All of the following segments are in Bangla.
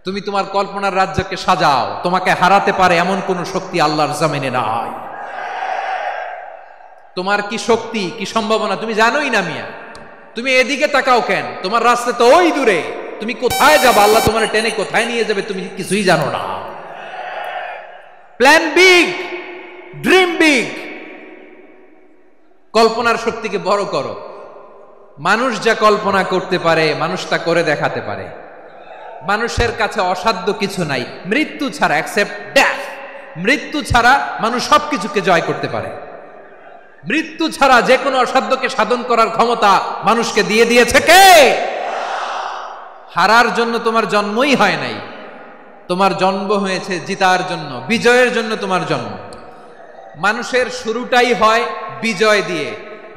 তুমি তোমার কল্পনার রাজ্যকে সাজাও, তোমাকে হারাতে পারে এমন কোন শক্তি আল্লাহর জমিনে নাই। তোমার কি শক্তি, কি সম্ভাবনা তুমি জানোই না মিয়া। তুমি এদিকে তাকাও কেন? তোমার রাস্তা তো ওই দূরে। তুমি কোথায় যাবে, আল্লাহ তোমার টেনে কোথায় নিয়ে যাবে তুমি কিছুই জানো না। প্ল্যান বিগ, ড্রিম বিগ, কল্পনার শক্তিকে বড় করো। মানুষ যা কল্পনা করতে পারে মানুষ তা করে দেখাতে পারে। মানুষের কাছে অসাধ্য কিছু নাই মৃত্যু ছাড়া, এক্সেপ্ট ডেথ। মৃত্যু ছাড়া মানুষ সবকিছুকে জয় করতে পারে। মৃত্যু ছাড়া যে কোনো অসাধ্যকে সাধন করার ক্ষমতা মানুষকে দিয়ে দিয়েছে কে? হারার জন্য তোমার জন্মই হয় নাই, তোমার জন্ম হয়েছে জিতার জন্য, বিজয়ের জন্য তোমার জন্ম। মানুষের শুরুটাই হয় বিজয় দিয়ে।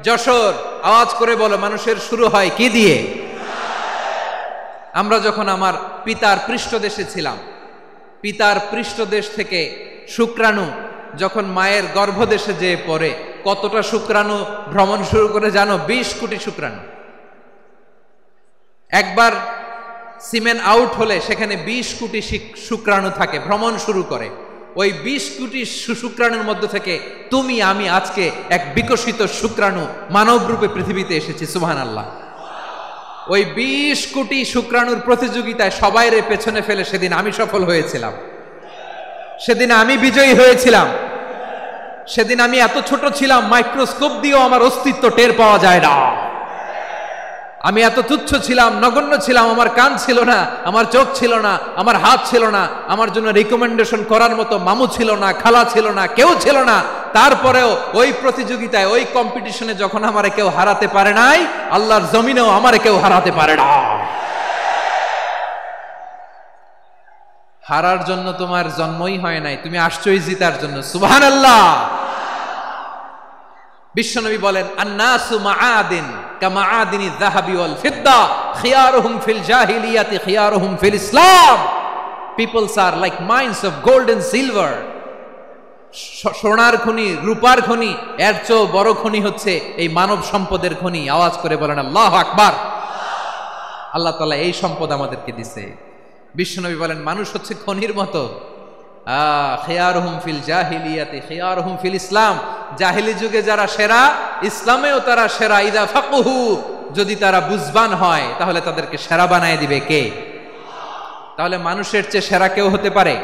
যশোর আওয়াজ করে বলো, মানুষের শুরু হয় কি দিয়ে? আমরা যখন আমার পিতার পৃষ্ঠদেশে ছিলাম, পিতার পৃষ্ঠদেশ থেকে শুক্রাণু যখন মায়ের গর্ভদেশে যেয়ে পড়ে, কতটা শুক্রাণু ভ্রমণ শুরু করে জানো? 20 কোটি শুক্রাণু। একবার সিমেন আউট হলে সেখানে 20 কোটি শুক্রাণু থাকে, ভ্রমণ শুরু করে। ওই 20 কোটি শুক্রাণুর মধ্য থেকে তুমি আমি আজকে এক বিকশিত শুক্রাণু মানব রূপে পৃথিবীতে এসেছি। সুবহানাল্লাহ। ওই 20 কোটি শুক্রাণুর প্রতিযোগিতায় সবাইরে পেছনে ফেলে সেদিন আমি সফল হয়েছিলাম, সেদিন আমি বিজয়ী হয়েছিলাম। সেদিন আমি এত ছোট ছিলাম মাইক্রোস্কোপ দিয়েও আমার অস্তিত্ব টের পাওয়া যায় না। আমি এত তুচ্ছ ছিলাম, নগণ্য ছিলাম। আমার কান ছিল না, আমার চোখ ছিল না, আমার হাত ছিল না, আমার জন্য রিকমেন্ডেশন করার মতো মামু ছিল না, খালা ছিল না, কেউ ছিল না। তারপরেও ওই প্রতিযোগিতায়, ওই কম্পিটিশনে যখন আমারে কেউ হারাতে পারে নাই, আল্লাহর জমিনেও আমারে কেউ হারাতে পারে না। হারার জন্য তোমার জন্মই হয় নাই, তুমি আসছই জিতার জন্য। সুবহানাল্লাহ। বিশ্বনবী বলেন, আন্নাসু মাআদিন কামাআদিনি যাহাবি ওয়াল ফিদ্দা খিয়ারুহুম ফিল জাহিলিয়াতি খিয়ারুহুম ফিল ইসলাম। Peoples are like mines of gold and silver. সোনার খনি, রূপার খনি, এর চেয়েও বড় খনি হচ্ছে এই মানব সম্পদের খনি। আওয়াজ করে বলেন আল্লাহু আকবার। আল্লাহ তাআলা এই সম্পদ আমাদেরকে দিয়েছে। বিশ্বনবী বলেন, মানুষ হচ্ছে খনির মতো। খিয়ারুহুম ফিল জাহিলিয়াতি খিয়ারুহুম ফিল ইসলাম। জাহিলি যুগে যারা সেরা, ইসলামেও তারা সেরা। ইদা ফাকুহু, যদি তারা বুঝবান হয় তাহলে তাদেরকে সেরা বানায় দিবে কে? তাহলে মানুষের চেয়ে সেরা কেউ হতে পারে?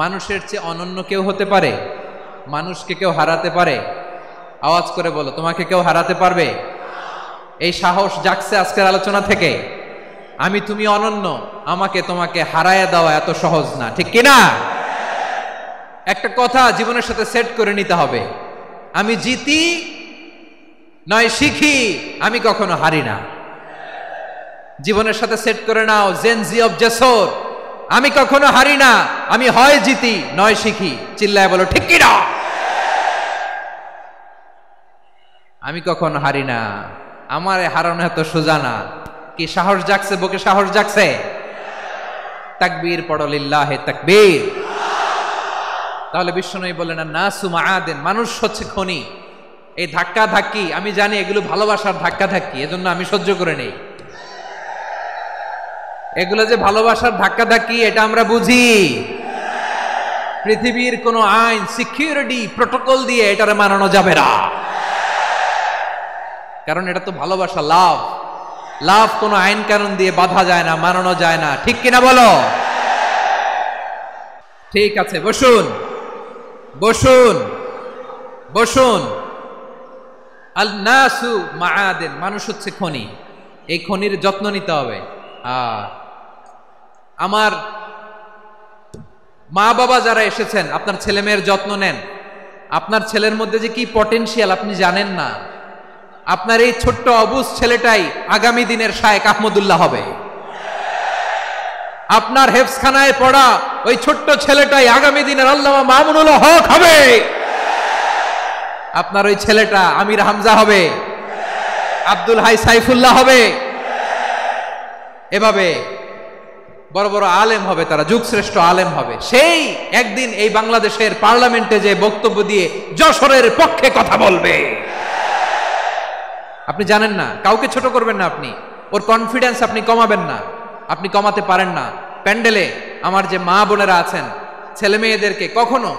মানুষের চেয়ে অনন্য কেউ হতে পারে? মানুষকে কেউ হারাতে পারে? আওয়াজ করে বলো, তোমাকে কেউ হারাতে পারবে? এই সাহস জাগছে আজকের আলোচনা থেকে। আমি তুমি অনন্য, আমাকে তোমাকে হারায় দেওয়া এত সহজ না, ঠিক কিনা? একটা কথা জীবনের সাথে সেট করে নিতে হবে, আমি জিতি নয় শিখি, আমি কখনো হারি না। জীবনের সাথে সেট করে নাও, জেনজি অফ যশোর, আমি কখনো হারি না, আমি হয় জিতি নয় শিখি। চিল্লায় বলো ঠিক কিনা? আমি কখনো হারি না, আমার হারানো এত সোজা না। কি সাহস জাগছে? বুকে সাহস জাগছে? তাকবীর পড়ো, লিল্লাহে তাকবীর। তাহলে বিশ্বনবী বলেন, নাসু মাআদিন, মানুষ হচ্ছে খনি। এই ধাক্কা ধাক্কি আমি জানি এগুলো ভালোবাসার ধাক্কা ধাক্কি, এজন্য আমি সহ্য করে নেই। এগুলো যে ভালোবাসার ধাক্কা ধাক্কি এটা আমরা বুঝি। পৃথিবীর কোন আইন, সিকিউরিটি প্রটোকল দিয়ে এটারে মানানো যাবে না, কারণ এটা তো ভালোবাসা, লাভ। লাভ কোনো আইন কানুন দিয়ে বাধা যায় না, মানানো যায় না, ঠিক কিনা বলো? ঠিক আছে, বসুন বসুন বসুন। আল নাসু মাআদিন, মানুষ হচ্ছে খনি। এই খনির যত্ন নিতে হবে। আমার মা বাবা যারা এসেছেন, আপনার ছেলে মেয়ের যত্ন নেন। আপনার ছেলের মধ্যে যে কি পটেনশিয়াল আপনি জানেন না। আপনার এই ছোট্ট অবুজ ছেলেটাই আগামী দিনের শায়েখ আহমদুল্লাহ হবে। আপনার হেফজখানায় পড়া ওই ছোট্ট ছেলেটাই আগামী দিনের আল্লামা মামুনুল হক হবে। আপনার ওই ছেলেটা আমির হামজা হবে, আব্দুল হাই সাইফুল্লাহ হবে। এভাবে বড় বড় আলেম হবে, তারা যুগশ্রেষ্ঠ আলেম হবে। সেই একদিন এই বাংলাদেশের পার্লামেন্টে যে বক্তব্য দিয়ে যশোরের পক্ষে কথা বলবে। আপনি জানেন না, কাউকে ছোট করবেন না, আপনি ওর কনফিডেন্স আপনি কমাবেন না, আপনি কমাতে পারেন না। প্যান্ডেলে আমার যে মা বোনেরা আছেন, ছেলে মেয়েদেরকে কখনো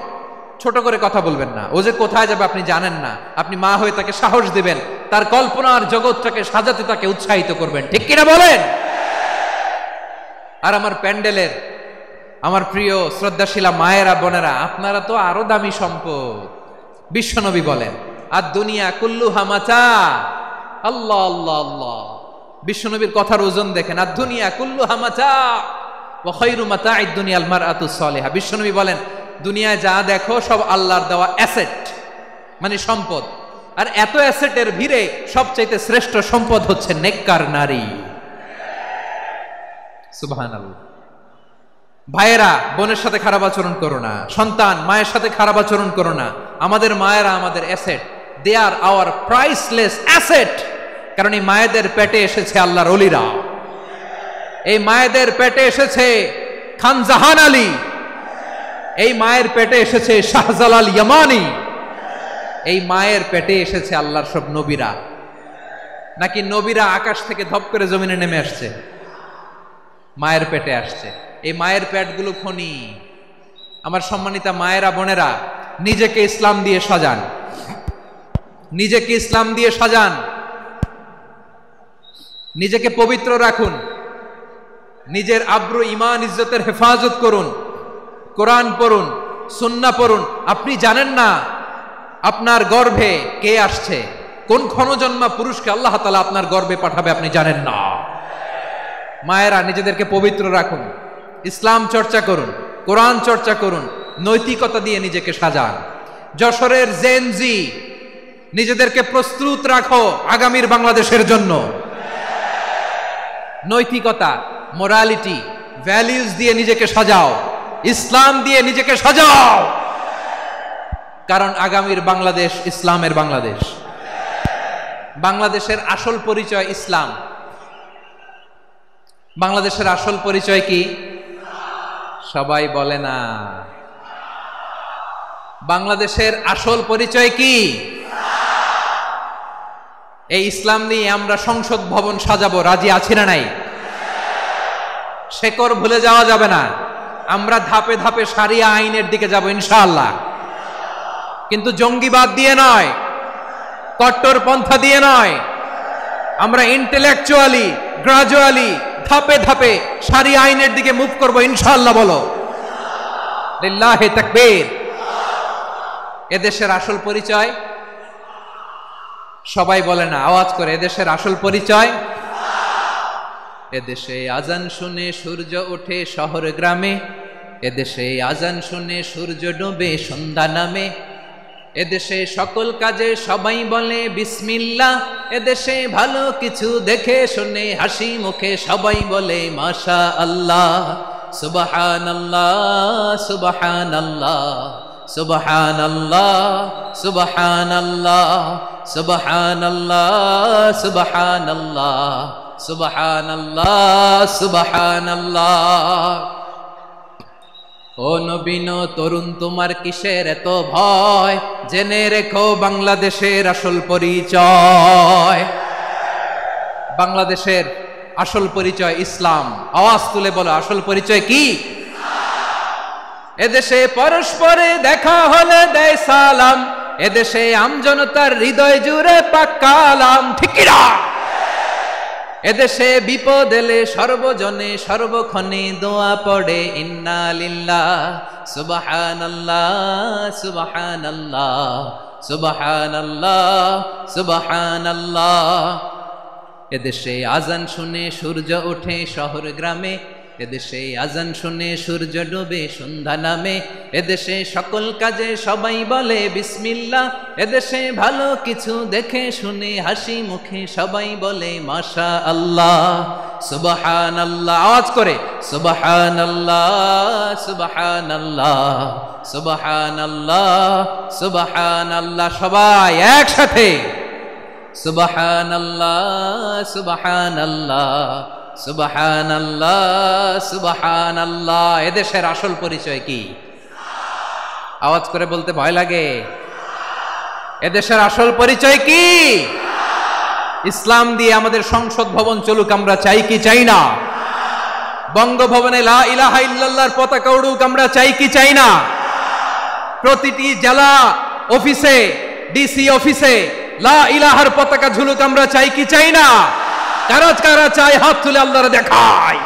ছোট করে কথা বলবেন না। ও যে কোথায় যাবে আপনি জানেন না, আপনি মা হয়ে তাকে সাহস দিবেন, তার কল্পনার জগৎটাকে সাজাতে তাকে উৎসাহিত করবেন, ঠিক কিনা বলেন? আর আমার প্যান্ডেলের আমার প্রিয় শ্রদ্ধাশীলা মায়েরা বোনেরা, আপনারা তো আরো দামি সম্পদ। বিশ্বনবী বলেন, আর দুনিয়া কুল্লুহা মাতা। আল্লাহ আল্লাহ আল্লাহ, বিশ্বনবীর কথার ওজন দেখেন। আর দুনিয়া কুল্লুহা মাতা ওয়া খায়রু মাতা'আদ দুনিয়াল মারআতু সালিহা। বিশ্বনবী বলেন, দুনিয়ায় যা দেখো সব আল্লাহর দেওয়া অ্যাসেট, মানে সম্পদ। আর এত অ্যাসেটের ভিড়ে সবচাইতে শ্রেষ্ঠ সম্পদ হচ্ছে নেককার নারী। সুবহানাল্লাহ। ভাইয়েরা বোনের সাথে খারাপ আচরণ করো না, সন্তান মায়ের সাথে খারাপ আচরণ করো না। আমাদের মায়েরা আমাদের asset, they are our priceless asset. কারণ এই মায়েদের পেটে এসেছে আল্লাহর ওলিরা, এই মায়েদের পেটে এসেছে খান জাহান আলী, এই মায়ের পেটে এসেছে শাহজালাল ইয়ামানি, এই মায়ের পেটে এসেছে আল্লাহর সব নবীরা। নাকি নবীরা আকাশ থেকে ধপ করে জমিনে নেমে আসছে? মায়ের পেটে আসছে। এই মায়ের পেটগুলো খনি। আমার সম্মানিতা মায়েরা বোনেরা, নিজেকে ইসলাম দিয়ে সাজান, নিজেকে ইসলাম দিয়ে সাজান, নিজেকে পবিত্র রাখুন, নিজের আব্রু ইমান ইজ্জতের হেফাজত করুন, কোরআন পড়ুন, সুন্নাহ পড়ুন। আপনি জানেন না আপনার গর্ভে কে আসছে, কোন ক্ষণজন্মা পুরুষকে আল্লাহ তাআলা আপনার গর্ভে পাঠাবে আপনি জানেন না। মায়েরা নিজেদেরকে পবিত্র রাখুন, ইসলাম চর্চা করুন, কোরআন চর্চা করুন, নৈতিকতা দিয়ে নিজেকে সাজান। যশোরের জেনজি, নিজেদেরকে প্রস্তুত রাখো আগামীর বাংলাদেশের জন্য। নৈতিকতা, মোরালিটি, ভ্যালিউজ দিয়ে নিজেকে সাজাও, ইসলাম দিয়ে নিজেকে সাজাও। কারণ আগামীর বাংলাদেশ ইসলামের বাংলাদেশ। বাংলাদেশের আসল পরিচয় ইসলাম। বাংলাদেশের আসল পরিচয় কি? সবাই বলে না। বাংলাদেশের আসল পরিচয় কি? এই ইসলাম নিয়ে আমরা সংসদ ভবন সাজাবো, রাজি আছি না নাই? শেকড় ভুলে যাওয়া যাবে না। আমরা ধাপে ধাপে শারিয়া আইনের দিকে যাব ইনশাআল্লাহ, কিন্তু জঙ্গিবাদ দিয়ে নয়, কট্টর পন্থা দিয়ে নয়। আমরা ইন্টেলেকচুয়ালি, গ্রাজুয়ালি, ধাপে ধাপে শারিয়া আইনের দিকে মুভ করব ইনশাআল্লাহ। বলো লিল্লাহি তাকবীর। এদেশের আসল পরিচয় সবাই বলে না, আওয়াজ করে, এদেশের আসল পরিচয়। এদেশে আজান শুনে সূর্য ওঠে শহর গ্রামে, এদেশে আজান শুনে সূর্য ডোবে সন্ধ্যা নামে, এদেশে সকল কাজে সবাই বলে বিসমিল্লাহ, এদেশে ভালো কিছু দেখে শুনে হাসি মুখে সবাই বলে মাশা আল্লাহ। সুবহানাল্লাহ সুবহানাল্লাহ সুবহানাল্লাহ সুবহানাল্লাহ সুবহানাল্লাহ সুবহানাল্লাহ সুবহানাল্লাহ সুবহানাল্লাহ। ও নবীন তরুণ, তোমার কিসের এত ভয়? জেনে রেখো বাংলাদেশের আসল পরিচয়। বাংলাদেশের আসল পরিচয় ইসলাম। আওয়াজ তুলে বলো, আসল পরিচয় কি? এদেশে পরস্পরে দেখা হলে দেয় সালাম, এদেশে আমজনতার হৃদয় জুড়ে পাক কালাম, ঠিক না? এদেশে বিপদ এলে সর্বজনে সর্বক্ষণে দোয়া পড়ে ইন্না লিল্লাহ সুবহানাল্লাহ সুবহানাল্লাহ সুবহানাল্লাহ সুবহানাল্লাহ। এদেশে আজান শুনে সূর্য ওঠে শহর গ্রামে, এদেশে আজান শুনে সূর্য ডোবে সন্ধ্যা নামে, এদেশে সকল কাজে সবাই বলে বিসমিল্লাহ, এদেশে ভালো কিছু দেখে শুনে হাসি মুখে সবাই বলে মাশা আল্লাহ। সুবহানাল্লাহ, আওয়াজ করে সুবহানাল্লাহ সুবহানাল্লাহ সুবহানাল্লাহ সুবহানাল্লাহ। সবাই একসাথে সুবহানাল্লাহ সুবহানাল্লাহ সুবহানাল্লাহ সুবহানাল্লাহ। এদেশের আসল পরিচয় কি? আওয়াজ করে বলতে ভয় লাগে। এদেশের আসল পরিচয় কি? ইসলাম দিয়ে আমাদের সংসদ ভবন চলুক, আমরা চাই কি চাই না? বঙ্গভবনে লা ইলাহা ইল্লাল্লাহর পতাকা উড়ুক, আমরা চাই কি চাই না? প্রতিটি জেলা অফিসে, ডিসি অফিসে লা ইলাহার পতাকা ঝুলুক, আমরা চাই কি চাই না? কারা কারা চাই হাত তুলে আল্লাহরে দেখায়।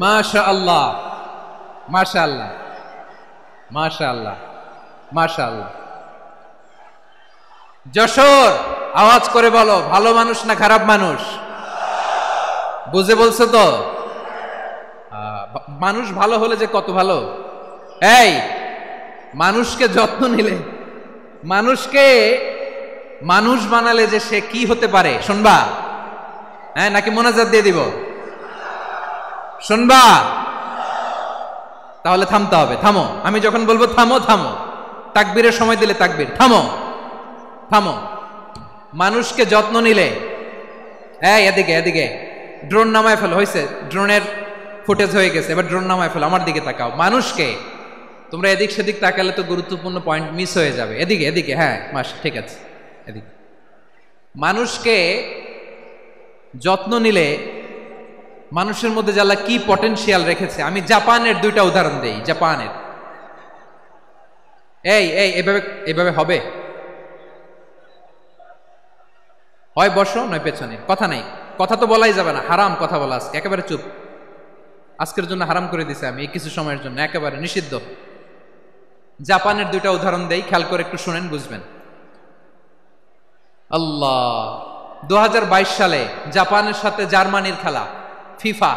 মাশাআল্লাহ, মাশাআল্লাহ, মাশাআল্লাহ, মাশাআল্লাহ। যশোর, আওয়াজ করে বলো, ভালো মানুষ না খারাপ মানুষ? বুঝে বলছো তো? মানুষ ভালো হলে যে কত ভালো। এই মানুষকে যত্ন নিলে, মানুষকে মানুষ বানালে যে সে কি হতে পারে শুনবা? হ্যাঁ, নাকি মোনাজাত দিয়ে দিব? শুনবা? তাহলে থামতে হবে। থামো, আমি যখন বলবো থামো থামো, তাকবীরের সময় দিলে তাকবীর, থামো থামো। মানুষকে যত্ন নিলে, এই এদিকে এদিকে, ড্রোন নামায় ফেলো। হয়েছে, ড্রোনের ফুটেজ হয়ে গেছে, এবার ড্রোন নামায় ফেলো। আমার দিকে তাকাও। মানুষকে, তোমরা এদিক সেদিক তাকালে তো গুরুত্বপূর্ণ পয়েন্ট মিস হয়ে যাবে। এদিকে এদিকে, হ্যাঁ মাস, ঠিক আছে, এদিকে। মানুষকে যত্ন নিলে মানুষের মধ্যে যারা কি পটেনশিয়াল রেখেছে। আমি জাপানের দুইটা উদাহরণ দেই। জাপানের, এই এই এভাবে এভাবে হবে, হয় বসো নয় পেছনে, কথা নাই, কথা তো বলাই যাবে না, হারাম কথা বলা। আজকে একেবারে চুপ, আজকের জন্য হারাম করে দিছে আমি, এই কিছু সময়ের জন্য একেবারে নিষিদ্ধ। জাপানের দুইটা উদাহরণ দেই, খেয়াল করে একটু শুনেন, বুঝবেন। আল্লাহ, 2022 সালে জাপানের সাথে জার্মানির খেলা, ফিফা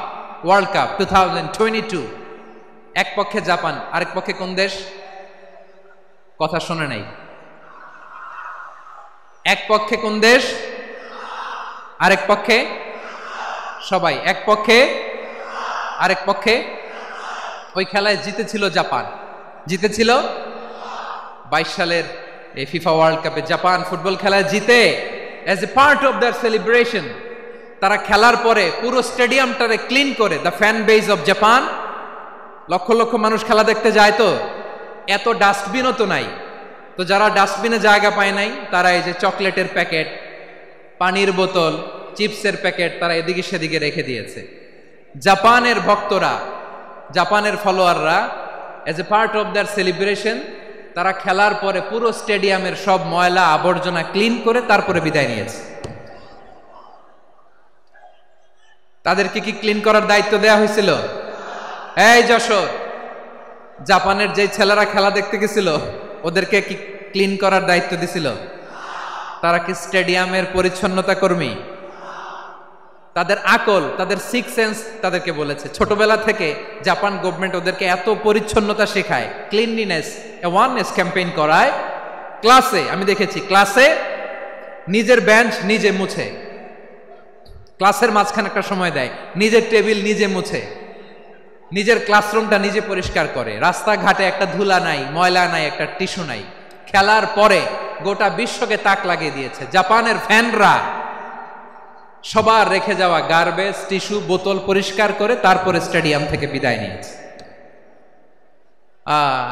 ওয়ার্ল্ড কাপ 2022। এক পক্ষে জাপান, আরেক পক্ষে কোন দেশ? কথা শোনে নাই। এক পক্ষে কোন দেশ? আরেক পক্ষে? সবাই এক পক্ষে, আরেক পক্ষে। ওই খেলায় জিতেছিল জাপান, জিতেছিল 22 সালের এই ফিফা ওয়ার্ল্ড কাপে। জাপান ফুটবল খেলায় জিতে, as a part of their celebration, তারা খেলার পরে পুরো স্টেডিয়ামটারে ক্লিন করে, the fan base of Japan, লক্ষ লক্ষ মানুষ খেলা দেখতে যায়, তো এত ডাস্টবিনও তো নাই, তো যারা ডাস্টবিনে জায়গা পায় নাই তারা এই যে চকলেটের প্যাকেট, পানির বোতল, চিপসের প্যাকেট তারা এদিকে সেদিকে রেখে দিয়েছে। জাপানের ভক্তরা, জাপানের ফলোয়াররা, as a part of their celebration, তারা খেলার পরে পুরো স্টেডিয়ামের সব ময়লা আবর্জনা ক্লিন করে তারপরে বিদায় নিয়েছে। তাদেরকে কি ক্লিন করার দায়িত্ব দেয়া হয়েছিল? এই যশোর, জাপানের যে ছেলেরা খেলা দেখতে গেছিল ওদেরকে কি ক্লিন করার দায়িত্ব দিছিল? তারা কি স্টেডিয়ামের পরিচ্ছন্নতা কর্মী? তাদের আকল, তাদের সিক্স সেন্স তাদেরকে বলেছে। ছোটবেলা থেকে জাপান গভর্নমেন্ট ওদেরকে এত পরিচ্ছন্নতা শেখায়, ক্লিনলিনেস অ্যাওয়ারনেস ক্যাম্পেইন করায়। ক্লাসে আমি দেখেছি, ক্লাসে নিজের বেঞ্চ নিজে মুছে, ক্লাসের মাঝখানে একটা সময় দেয়, নিজের টেবিল নিজে মুছে, নিজের ক্লাসরুমটা নিজে পরিষ্কার করে। রাস্তাঘাটে একটা ধুলা নাই, ময়লা নাই, একটা টিস্যু নাই। খেলার পরে গোটা বিশ্বকে তাক লাগিয়ে দিয়েছে। জাপানের ফ্যানরা সবার রেখে যাওয়া গার্বেজ, টিস্যু, বোতল পরিষ্কার করে তারপরে স্টেডিয়াম থেকে বিদায় নিয়েছে।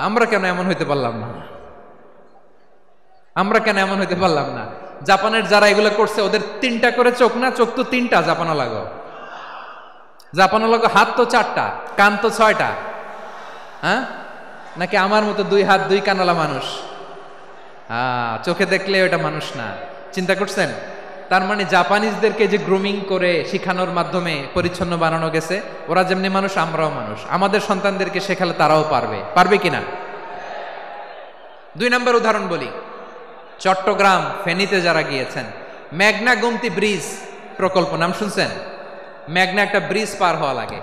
আমরা কেন এমন হইতে পারলাম না? আমরা কেন এমন হইতে পারলাম না? জাপানের যারা এগুলো করছে ওদের 3টা করে চোখ না? চোখ তো 3টা জাপানো লাগো, জাপানো লাগো। হাত তো 4টা, কান তো 6টা। হ্যাঁ, নাকি আমার মতো 2 হাত 2 কানওয়ালা মানুষ? চোখে দেখলে ওটা মানুষ না। চিন্তা করছেন? তার মানে জাপানিজদেরকে যে গ্রুমিং করে শিখানোর মাধ্যমে পরিচ্ছন্ন বানানো গেছে। ওরা যেমনি মানুষ, আমরাও মানুষ। আমাদের সন্তানদেরকে শেখালে তারাও পারবে, পারবে কিনা? 2 নম্বর উদাহরণ বলি। চট্টগ্রাম ফেনীতে যারা গিয়েছেন, মেঘনা গোমতী ব্রিজ প্রকল্প নাম শুনছেন? মেঘনা একটা ব্রিজ পার হওয়া লাগে।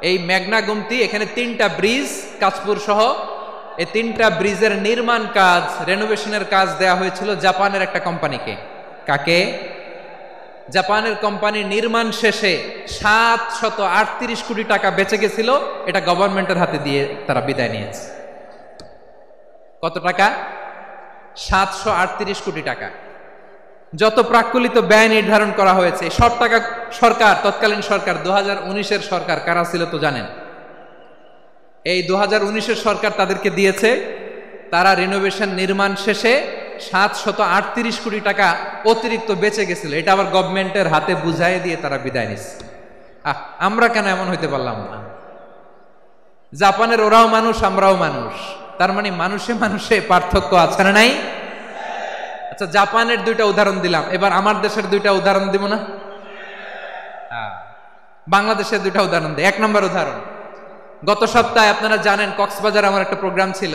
এই মেঘনা গোমতী, এখানে 3টা ব্রিজ, কাশপুর সহ এই 3টা ব্রিজের নির্মাণ কাজ, রেনোভেশনের কাজ দেয়া হয়েছিল জাপানের একটা কোম্পানিকে। কাকে? জাপানের কোম্পানি। নির্মাণ শেষে 738 কোটি টাকা বেঁচে গেছিল, এটা গভর্নমেন্টের হাতে দিয়ে তারা বিদায় নিয়েছে। কত টাকা? 738 কোটি টাকা। যত প্রাক্কলিত ব্যয় নির্ধারণ করা হয়েছে সব টাকা সরকার, তৎকালীন সরকার 2019-এর সরকার, কারা ছিল তো জানেন? এই 2019-এর সরকার তাদেরকে দিয়েছে। তারা রিনোভেশন নির্মাণ শেষে 738 কোটি টাকা অতিরিক্ত বেঁচে গেছিল, এটা আবার গভর্নমেন্টের হাতে বুঝাই দিয়ে তারা বিদায় নিচ্ছে। আমরা কেন এমন হইতে পারলাম না? জাপানের ওরাও মানুষ, আমরাও মানুষ, তার মানে মানুষে মানুষে পার্থক্য আছে না নাই? আচ্ছা, জাপানের দুইটা উদাহরণ দিলাম, এবার আমার দেশের দুইটা উদাহরণ দিব না? বাংলাদেশের দুইটা উদাহরণ দিই। 1 নম্বর উদাহরণ, গত সপ্তাহে আপনারা জানেন কক্সবাজার আমার একটা প্রোগ্রাম ছিল,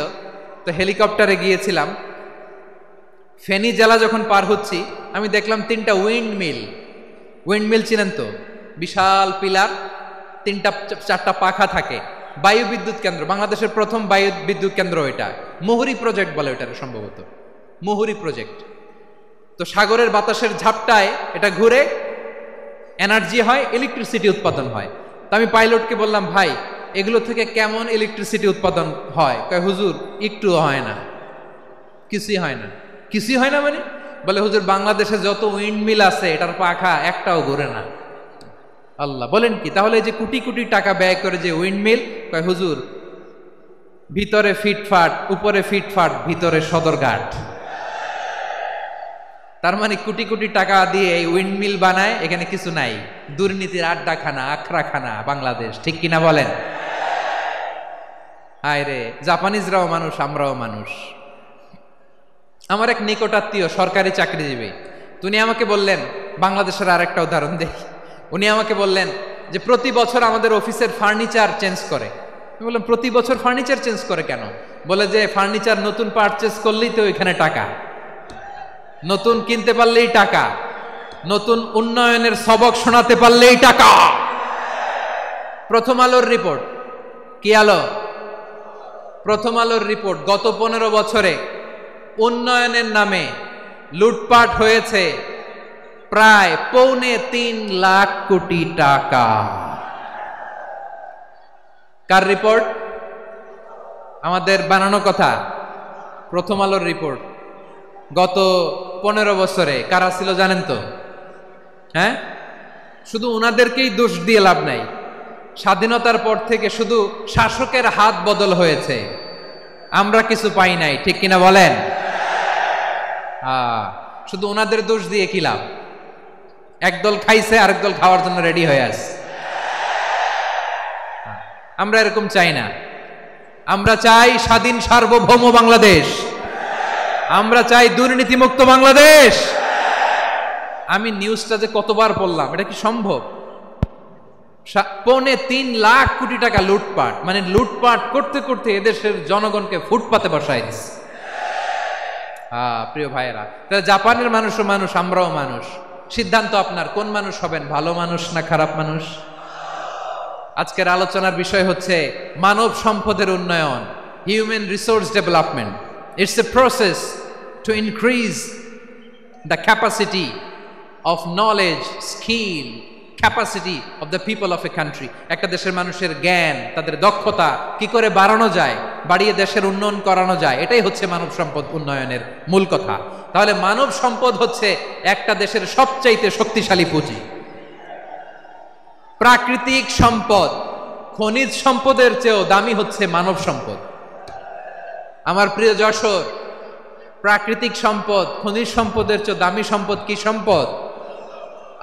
তো হেলিকপ্টারে গিয়েছিলাম। ফেনী জেলা যখন পার হচ্ছি আমি দেখলাম 3টা উইন্ডমিল চিনেন তো? বিশাল পিলার, 3টা-4টা পাখা থাকে, বায়ু বিদ্যুৎ কেন্দ্র, বাংলাদেশের প্রথম বায়ু বিদ্যুৎ কেন্দ্র এটা। মুহুরী প্রজেক্ট বলে এটা, সম্ভবত মুহুরী প্রজেক্ট। তো সাগরের বাতাসের ঝাপটায় এটা ঘুরে এনার্জি হয়, ইলেকট্রিসিটি উৎপাদন হয়। তো আমি পাইলটকে বললাম, ভাই এগুলো থেকে কেমন ইলেকট্রিসিটি উৎপাদন হয়? কয়, হুজুর একটু হয় না, কিছুই হয় না। কিছুই হয় না মানে? বলে, হুজুর বাংলাদেশে যত উইন্ডমিল আছে এটার পাখা একটাও ঘুরে না। আল্লাহ, বলেন কি? তাহলে যে কোটি কোটি টাকা ব্যয় করে যে উইন্ডমিল, কয় হুজুর ভিতরে ফিটফাট, উপরে ফিটফাট, ভিতরে সদরঘাট। তার মানে কোটি কোটি টাকা দিয়ে এই উইন্ডমিল বানায়, এখানে কিছু নাই। দুর্নীতির আড্ডাখানা, আখড়াখানা বাংলাদেশ, ঠিক কিনা বলেন? হায় রে, জাপানিজরাও মানুষ, আমরাও মানুষ। আমার এক নিকটাত্মীয় সরকারি চাকরিজীবী, তিনি আমাকে বললেন, বাংলাদেশের আরেকটা উদাহরণ দেখি। উনি আমাকে বললেন যে প্রতি বছর আমাদের অফিসের ফার্নিচার চেঞ্জ করে। আমি বললাম, প্রতি বছর ফার্নিচার চেঞ্জ করে কেন? বলে যে ফার্নিচার নতুন পারচেজ করলেই তো এখানে টাকা, নতুন কিনতে পারলেই টাকা, নতুন উন্নয়নের সবক শোনাতে পারলেই টাকা। প্রথম আলোর রিপোর্ট, কি আলো? প্রথম আলোর রিপোর্ট, গত 15 বছরে উন্নয়নের নামে লুটপাট হয়েছে প্রায় 3.25 লাখ কোটি টাকা। কার রিপোর্ট? আমাদের বানানো কথা। প্রথম আলোর রিপোর্ট। গত 15 বছরে কারা ছিল জানেন তো? হ্যাঁ, শুধু ওনাদেরকেই দোষ দিয়ে লাভ নাই। স্বাধীনতার পর থেকে শুধু শাসকের হাত বদল হয়েছে, আমরা কিছু পাই নাই, ঠিক কিনা বলেন? শুধু ওনাদের দোষ দিয়ে কি লাভ? একদল খাইছে, আরেক দল খাওয়ার জন্য রেডি হয়ে আছে। আমরা এরকম চাই না। আমরা চাই স্বাধীন সার্বভৌম বাংলাদেশ। আমরা চাই দুর্নীতিমুক্ত বাংলাদেশ। আমি নিউজটা যে কতবার পড়লাম, এটা কি সম্ভব? 3.25 লাখ কোটি টাকা লুটপাট, মানে লুটপাট করতে করতে এদেশের জনগণকে ফুটপাতে বসায় দিচ্ছে। প্রিয় ভাইয়েরা, জাপানের মানুষও মানুষ, আমরাও মানুষ। সিদ্ধান্ত আপনার, কোন মানুষ হবেন, ভালো মানুষ না খারাপ মানুষ? আজকের আলোচনার বিষয় হচ্ছে মানব সম্পদের উন্নয়ন, human resource development. It's a process to increase the capacity of knowledge, skill, capacity of the people of a country. একটা দেশের মানুষের জ্ঞান, তাদের দক্ষতা কি করে বাড়ানো যায়, বাড়িয়ে দেশের উন্নয়ন করানো যায়, এটাই হচ্ছে মানব সম্পদ উন্নয়নের মূল কথা। তাহলে মানব সম্পদ হচ্ছে একটা দেশের সবচাইতে শক্তিশালী পুঁজি। প্রাকৃতিক সম্পদ, খনিজ সম্পদের চেয়েও দামি হচ্ছে মানব সম্পদ। আমার প্রিয় যশোর, প্রাকৃতিক সম্পদ, খনিজ সম্পদের চেয়ে দামি সম্পদ কি সম্পদ?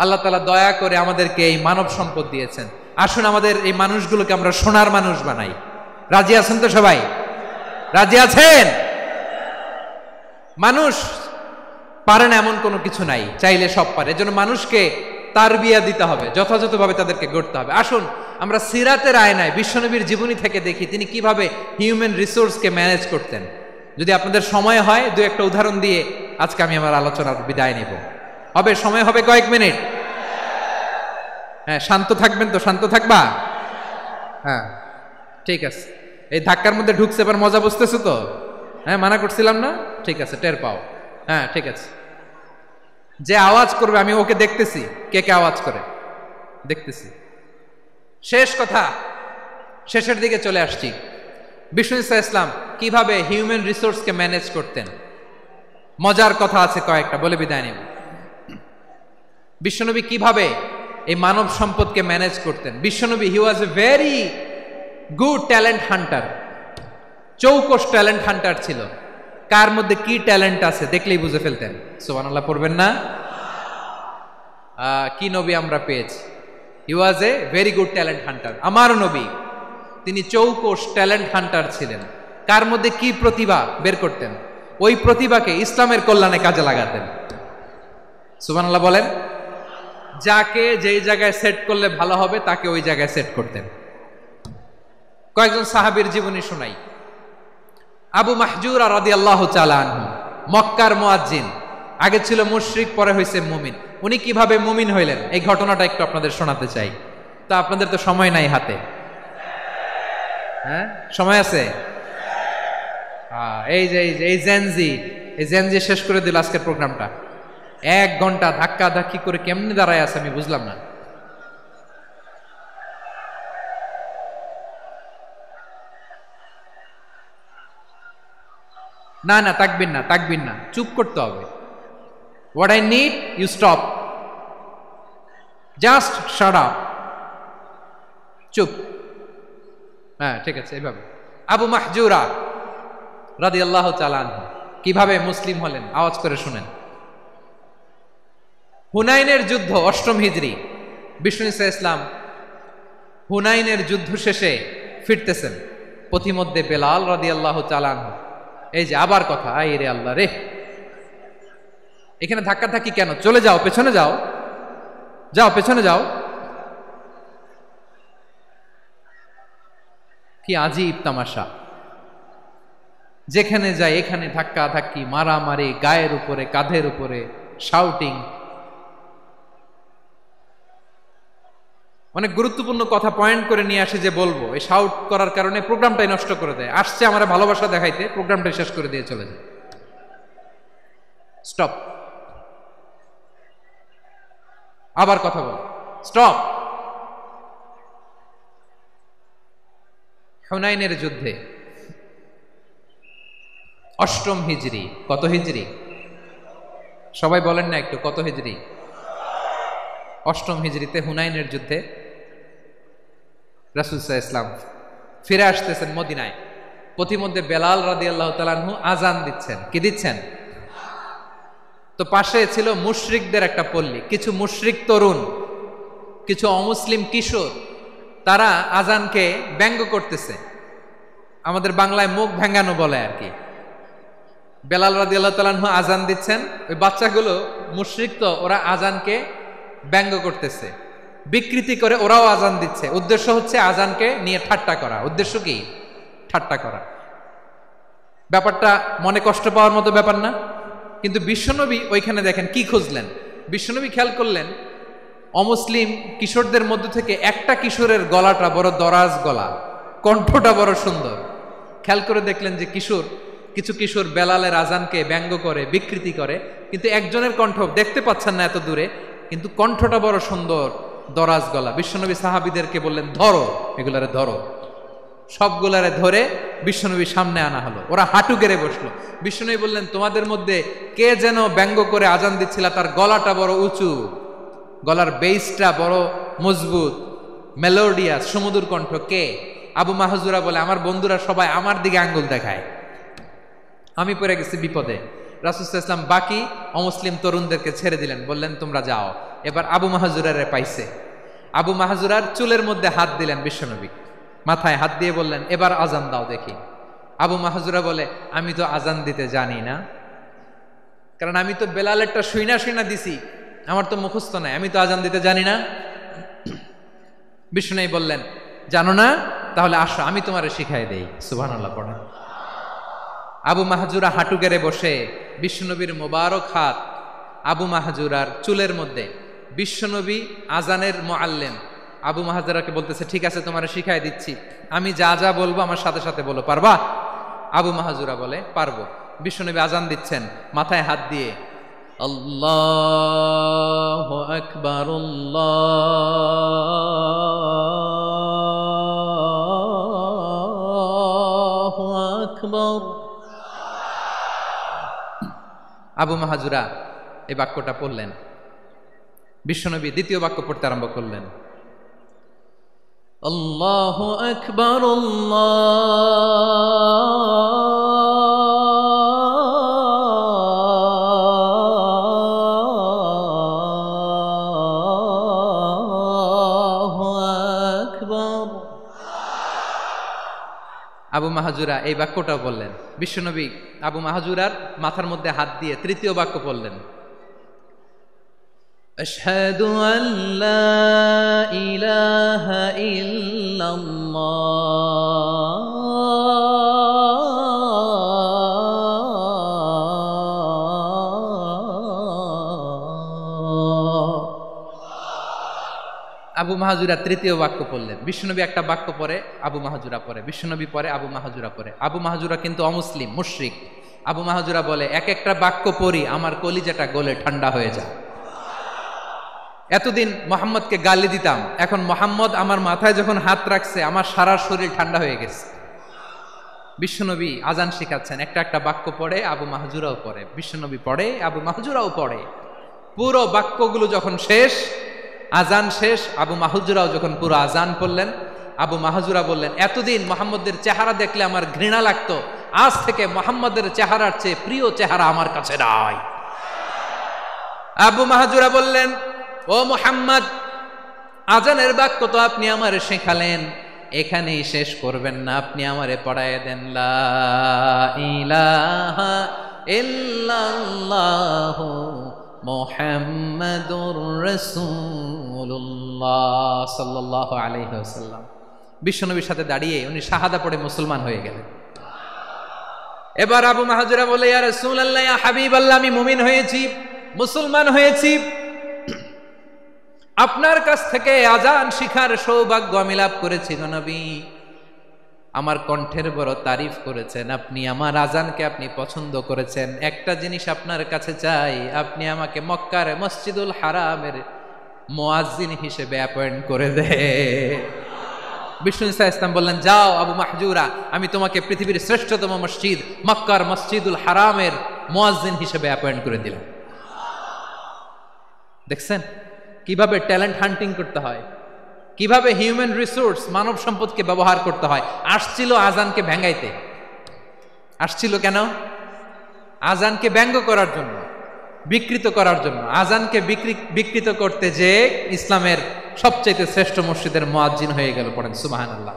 আল্লাহ তাআলা দয়া করে আমাদেরকে এই মানব সম্পদ দিয়েছেন। আসুন আমাদের এই মানুষগুলোকে আমরা সোনার মানুষ বানাই। রাজি আছেন তো সবাই? রাজি আছেন? মানুষ পারে না এমন কোনো কিছু নাই, চাইলে সব পারে। এজন্য মানুষকে তারবিয়া দিতে হবে, যথাযথভাবে তাদেরকে গড়তে হবে। আসুন আমরা সিরাতের আয়নায় বিশ্বনবীর জীবনী থেকে দেখি তিনি কিভাবে হিউম্যান রিসোর্সকে ম্যানেজ করতেন। যদি আপনাদের সময় হয়, 2-1টা উদাহরণ দিয়ে আজকে আমি আমার আলোচনার বিদায় নেব। হবে? সময় হবে কয়েক মিনিট? হ্যাঁ, শান্ত থাকবেন তো? শান্ত থাকবা? হ্যাঁ, ঠিক আছে। এই ধাক্কার মধ্যে ঢুকছে, এবার মজা বুঝতেছো তো? হ্যাঁ, মানা করছিলাম না? ঠিক আছে, টের পাও। হ্যাঁ, ঠিক আছে। যে আওয়াজ করবে আমি ওকে দেখতেছি, কে কে আওয়াজ করে দেখতেছি। শেষ কথা, শেষের দিকে চলে আসছি। বিষ্ণু ইসলাম কিভাবে হিউম্যান রিসোর্সকে ম্যানেজ করতেন, মজার কথা আছে কয়েকটা, বলে বিদায় নেব। বিশ্বনবী কিভাবে এই মানব সম্পদকে ম্যানেজ করতেন। বিশ্বনবী, he was a very good talent hunter, চৌকস ট্যালেন্ট হান্টার ছিল। কার মধ্যে কি ট্যালেন্ট আছে দেখলেই বুঝে ফেলতেন। সুবহানাল্লাহ পড়বেন না? কি নবী আমরা পেয়েছি! He was a very good talent hunter. আমার নবী তিনি চৌকস ট্যালেন্ট হান্টার ছিলেন। কার মধ্যে কি প্রতিভা বের করতেন, ওই প্রতিভাকে ইসলামের কল্যাণে কাজে লাগাতেন। সুবহানাল্লাহ বলেন। যাকে যেই জায়গায় সেট করলে ভালো হবে তাকে ওই জায়গায় সেট করতেন। কয়েকজন সাহাবীর জীবনী শোনাই। আবু মাহজুরা রাদিয়াল্লাহু তাআলা আনহু, মক্কার মুয়াজ্জিন, আগে ছিল মুশরিক, পরে হয়েছে মুমিন। উনি কিভাবে মুমিন হইলেন এই ঘটনাটা একটু আপনাদের শোনাতে চাই। তা আপনাদের তো সময় নাই হাতে, হ্যাঁ সময় আছে? এই যে এই জেনজি শেষ করে দিল আজকের প্রোগ্রামটা। 1 ঘন্টা ধাক্কা ধাক্কি করে কেমনে দাঁড়ায় আছে আমি বুঝলাম না। না না তাকবির না, চুপ করতে হবে। What I need you stop, just shut up, চুপ। হ্যাঁ ঠিক আছে, এইভাবে। আবু মাহজুরা রাদিয়াল্লাহু তাআলা আনহু কিভাবে মুসলিম হলেন আওয়াজ করে শুনেন। হুনাইনের যুদ্ধ 8ম হিজরি, বিষ্ণু ঈসা ইসলাম হুনাইনের যুদ্ধ শেষে ফিরতেছেন। পথিমধ্যে বেলাল রাদিয়াল্লাহু তাআলা আনহু, এই যে আবার কথা, আই রে আল্লাহ রে, এখানে ধাক্কা ধাক্কি কেন? চলে যাও, পেছনে যাও, পেছনে যাও। কি আজীব তামাশা! যেখানে যায় এখানে ধাক্কা ধাক্কি, মারামারি, গায়ের উপরে কাঁধের উপরে শাউটিং। অনেক গুরুত্বপূর্ণ কথা পয়েন্ট করে নিয়ে আসে যে বলবো, এই শাউট করার কারণে প্রোগ্রামটাই নষ্ট করে দেয়। আসছে আমার ভালোবাসা দেখাইতে, প্রোগ্রামটাই শেষ করে দিয়ে চলে যায়। স্টপ, আবার কথা বল, স্টপ। হুনাইনের যুদ্ধে 8ম হিজরি, কত হিজরি সবাই বলেন না একটু, কত হিজরি? 8ম হিজরিতে হুনাইনের যুদ্ধে রাসূল সাল্লাল্লাহু আলাইহি ওয়াসাল্লাম ফিরে আসতেছেন মদিনায়। পথিমধ্যে বেলাল রাদিয়াল্লাহু তাআলা আনহু আজান দিচ্ছেন। কি দিচ্ছেন? তো পাশে ছিল মুশরিকদের একটা পল্লী, কিছু মুশরিক তরুণ, কিছু অমুসলিম কিশোর, তারা আজানকে ব্যঙ্গ করতেছে। আমাদের বাংলায় মুখ ভেঙ্গানো বলে আর কি। বেলাল রাদিয়াল্লাহু তাআলা আনহু আজান দিচ্ছেন, ওই বাচ্চাগুলো মুশরিক, তো ওরা আজানকে ব্যঙ্গ করতেছে, বিকৃতি করে ওরাও আজান দিচ্ছে। উদ্দেশ্য হচ্ছে আজানকে নিয়ে ঠাট্টা করা। উদ্দেশ্য কি? ঠাট্টা করা। ব্যাপারটা মনে কষ্ট পাওয়ার মতো ব্যাপার না? কিন্তু বিশ্বনবী ওইখানে দেখেন কি খুঁজলেন। বিশ্বনবী খেয়াল করলেন অমুসলিম কিশোরদের মধ্য থেকে একটা কিশোরের গলাটা বড় দরাজ গলা, কণ্ঠটা বড় সুন্দর। খেয়াল করে দেখলেন যে কিছু কিশোর বেলালের আজানকে ব্যঙ্গ করে, বিকৃতি করে, কিন্তু একজনের কণ্ঠ দেখতে পাচ্ছেন না এত দূরে, কিন্তু কণ্ঠটা বড় সুন্দর, দরাজ গলা। বিশ্বনবী সাহাবীদেরকে বললেন, ধরো এগুলারে, ধরো। সবগুলারে ধরে বিশ্বনবী সামনে আনা হলো। ওরা হাঁটু গেড়ে বসলো। বিশ্বনবী বললেন, তোমাদের মধ্যে কে যেন ব্যঙ্গ করে আজান দিচ্ছিল, তার গলাটা বড় উঁচু, গলার বেসটা বড় মজবুত, মেলোডিয়াস, সুমধুর কণ্ঠ। কে? আবু মাহজুরা বলে, আমার বন্ধুরা সবাই আমার দিকে আঙ্গুল দেখায়, আমি পড়ে গেছি বিপদে। রাসূল সাল্লাল্লাহু আলাইহি ওয়াসাল্লাম বাকি অমুসলিম তরুণদেরকে ছেড়ে দিলেন, বললেন তোমরা যাও। এবার আবু মাহজুরারে পাইছে। আবু মাহজুরার চুলের মধ্যে হাত দিলেন বিশ্বনবী, মাথায় হাত দিয়ে বললেন, এবার আজান দাও দেখি। আবু মাহজুরা বলে, আমি তো আজান দিতে জানি না, কারণ আমি তো বেলালেরটা শুইনা দিছি, আমার তো মুখস্থ নাই, আমি তো আজান দিতে জানি না। বিষ্ণু বললেন, জানো না? তাহলে আসো, আমি তোমারে শিখাই দেই। সুবহানাল্লাহ পড়েন। আবু মাহজুরা হাঁটু গেড়ে বসে, বিশ্বনবীর মোবারক হাত আবু মাহজুরার চুলের মধ্যে। বিশ্বনবী আজানের মুআল্লিম আবু মাহজুরাকে বলতেছে, ঠিক আছে তোমারে শিখাই দিচ্ছি, আমি যা যা বলবো আমার সাথে সাথে বলো, পারবা? আবু মাহজুরা বলে, পারবো। বিশ্বনবী আজান দিচ্ছেন মাথায় হাত দিয়ে, আল্লাহু আকবার, আল্লাহু আকবার। আবু মাহজুরা এই বাক্যটা পড়লেন। বিশ্বনবী দ্বিতীয় বাক্য পড়তে আরম্ভ করলেন, আল্লাহু আকবার, আবু মাহাজুরা এই বাক্যটাও বললেন। বিশ্বনবী আবু মাহাজুরার মাথার মধ্যে হাত দিয়ে তৃতীয় বাক্য বললেন, আশহাদু আল্লা ইলাহা ইল্লাল্লাহ আবু মাহাজুরা তৃতীয় বাক্য পড়লেন। বিশ্বনবী একটা বাক্য পরে আবু মাহাজুরা পরে, বিশ্বনবী পরে আবু মাহাজুরা পরে। আবু মাহাজুরা কিন্তু অমুসলিম, মুশরিক। আবু মাহাজুরা বলে, এক একটা বাক্য পড়ি আমার কলিজাটা গলে ঠান্ডা হয়ে যায়। এতদিন মোহাম্মদকে গালি দিতাম, এখন মোহাম্মদ আমার মাথায় যখন হাত রাখছে আমার সারা শরীর ঠান্ডা হয়ে গেছে। বিশ্বনবী আজান শিখাচ্ছেন, একটা একটা বাক্য পড়ে আবু মাহাজুরাও পড়ে, বিশ্বনবী পড়ে আবু মাহাজুরাও পড়ে। পুরো বাক্যগুলো যখন শেষ, আজান শেষ, আবু মাহাজুরাও যখন পুরো আজান পড়লেন, আবু মাহাজুরা বললেন, এতদিন মোহাম্মদের চেহারা দেখলে আমার ঘৃণা লাগতো, আজ থেকে মোহাম্মদের চেহারার চেয়ে প্রিয় চেহারা আমার কাছে নাই। আবু মাহাজুরা বললেন, ও মুহাম্মদ, আজানের বাক্য তো আপনি আমারে শেখালেন, এখানেই শেষ করবেন না, আপনি আমারে পড়ায় দেন লা ইলাহা ইল্লাল্লাহু মুহাম্মাদুর রাসূলুল্লাহ সাল্লাল্লাহু আলাইহি ওয়াসাল্লাম। বিশ্বনবীর সাথে দাঁড়িয়ে উনি শাহাদা পড়ে মুসলমান হয়ে গেলেন। এবার আবু মাহাজুরা বলে, ইয়া রাসূলুল্লাহ, ইয়া হাবিবাল্লাহ, আমি মুমিন হয়েছি, মুসলমান হয়েছি, আপনার কাছ থেকে আজান শিখার সৌভাগ্য আমি লাভ করেছি গো নবী। আমার কণ্ঠের বড় তারিফ করেছেন আপনি, আমার আজানকে আপনি পছন্দ করেছেন। একটা জিনিস আপনার কাছে চাই, আপনি আমাকে মক্কার মসজিদুল হারামের মুয়াজ্জিন হিসেবে অ্যাপয়েন্ট করে দে। বিষ্ণু ইসা ইসলাম বললেন, যাও আবু মাহজুরা, আমি তোমাকে পৃথিবীর শ্রেষ্ঠতম মসজিদ মক্কার মসজিদুল হারামের মুয়াজ্জিন হিসেবে অ্যাপয়েন্ট করে দিলাম। দেখছেন কিভাবে ট্যালেন্ট হান্টিং করতে হয়, কিভাবে হিউম্যান রিসোর্স মানব সম্পদকে ব্যবহার করতে হয়। আসছিল আজানকে ভেঙ্গাইতে, আসছিল কেন? আজানকে ব্যঙ্গ করার জন্য, বিকৃত করার জন্য। আজানকে বিকৃত করতে যে ইসলামের সবচেয়ে শ্রেষ্ঠ মসজিদের মুয়াজ্জিন হয়ে গেল। পড়েন সুবহানাল্লাহ।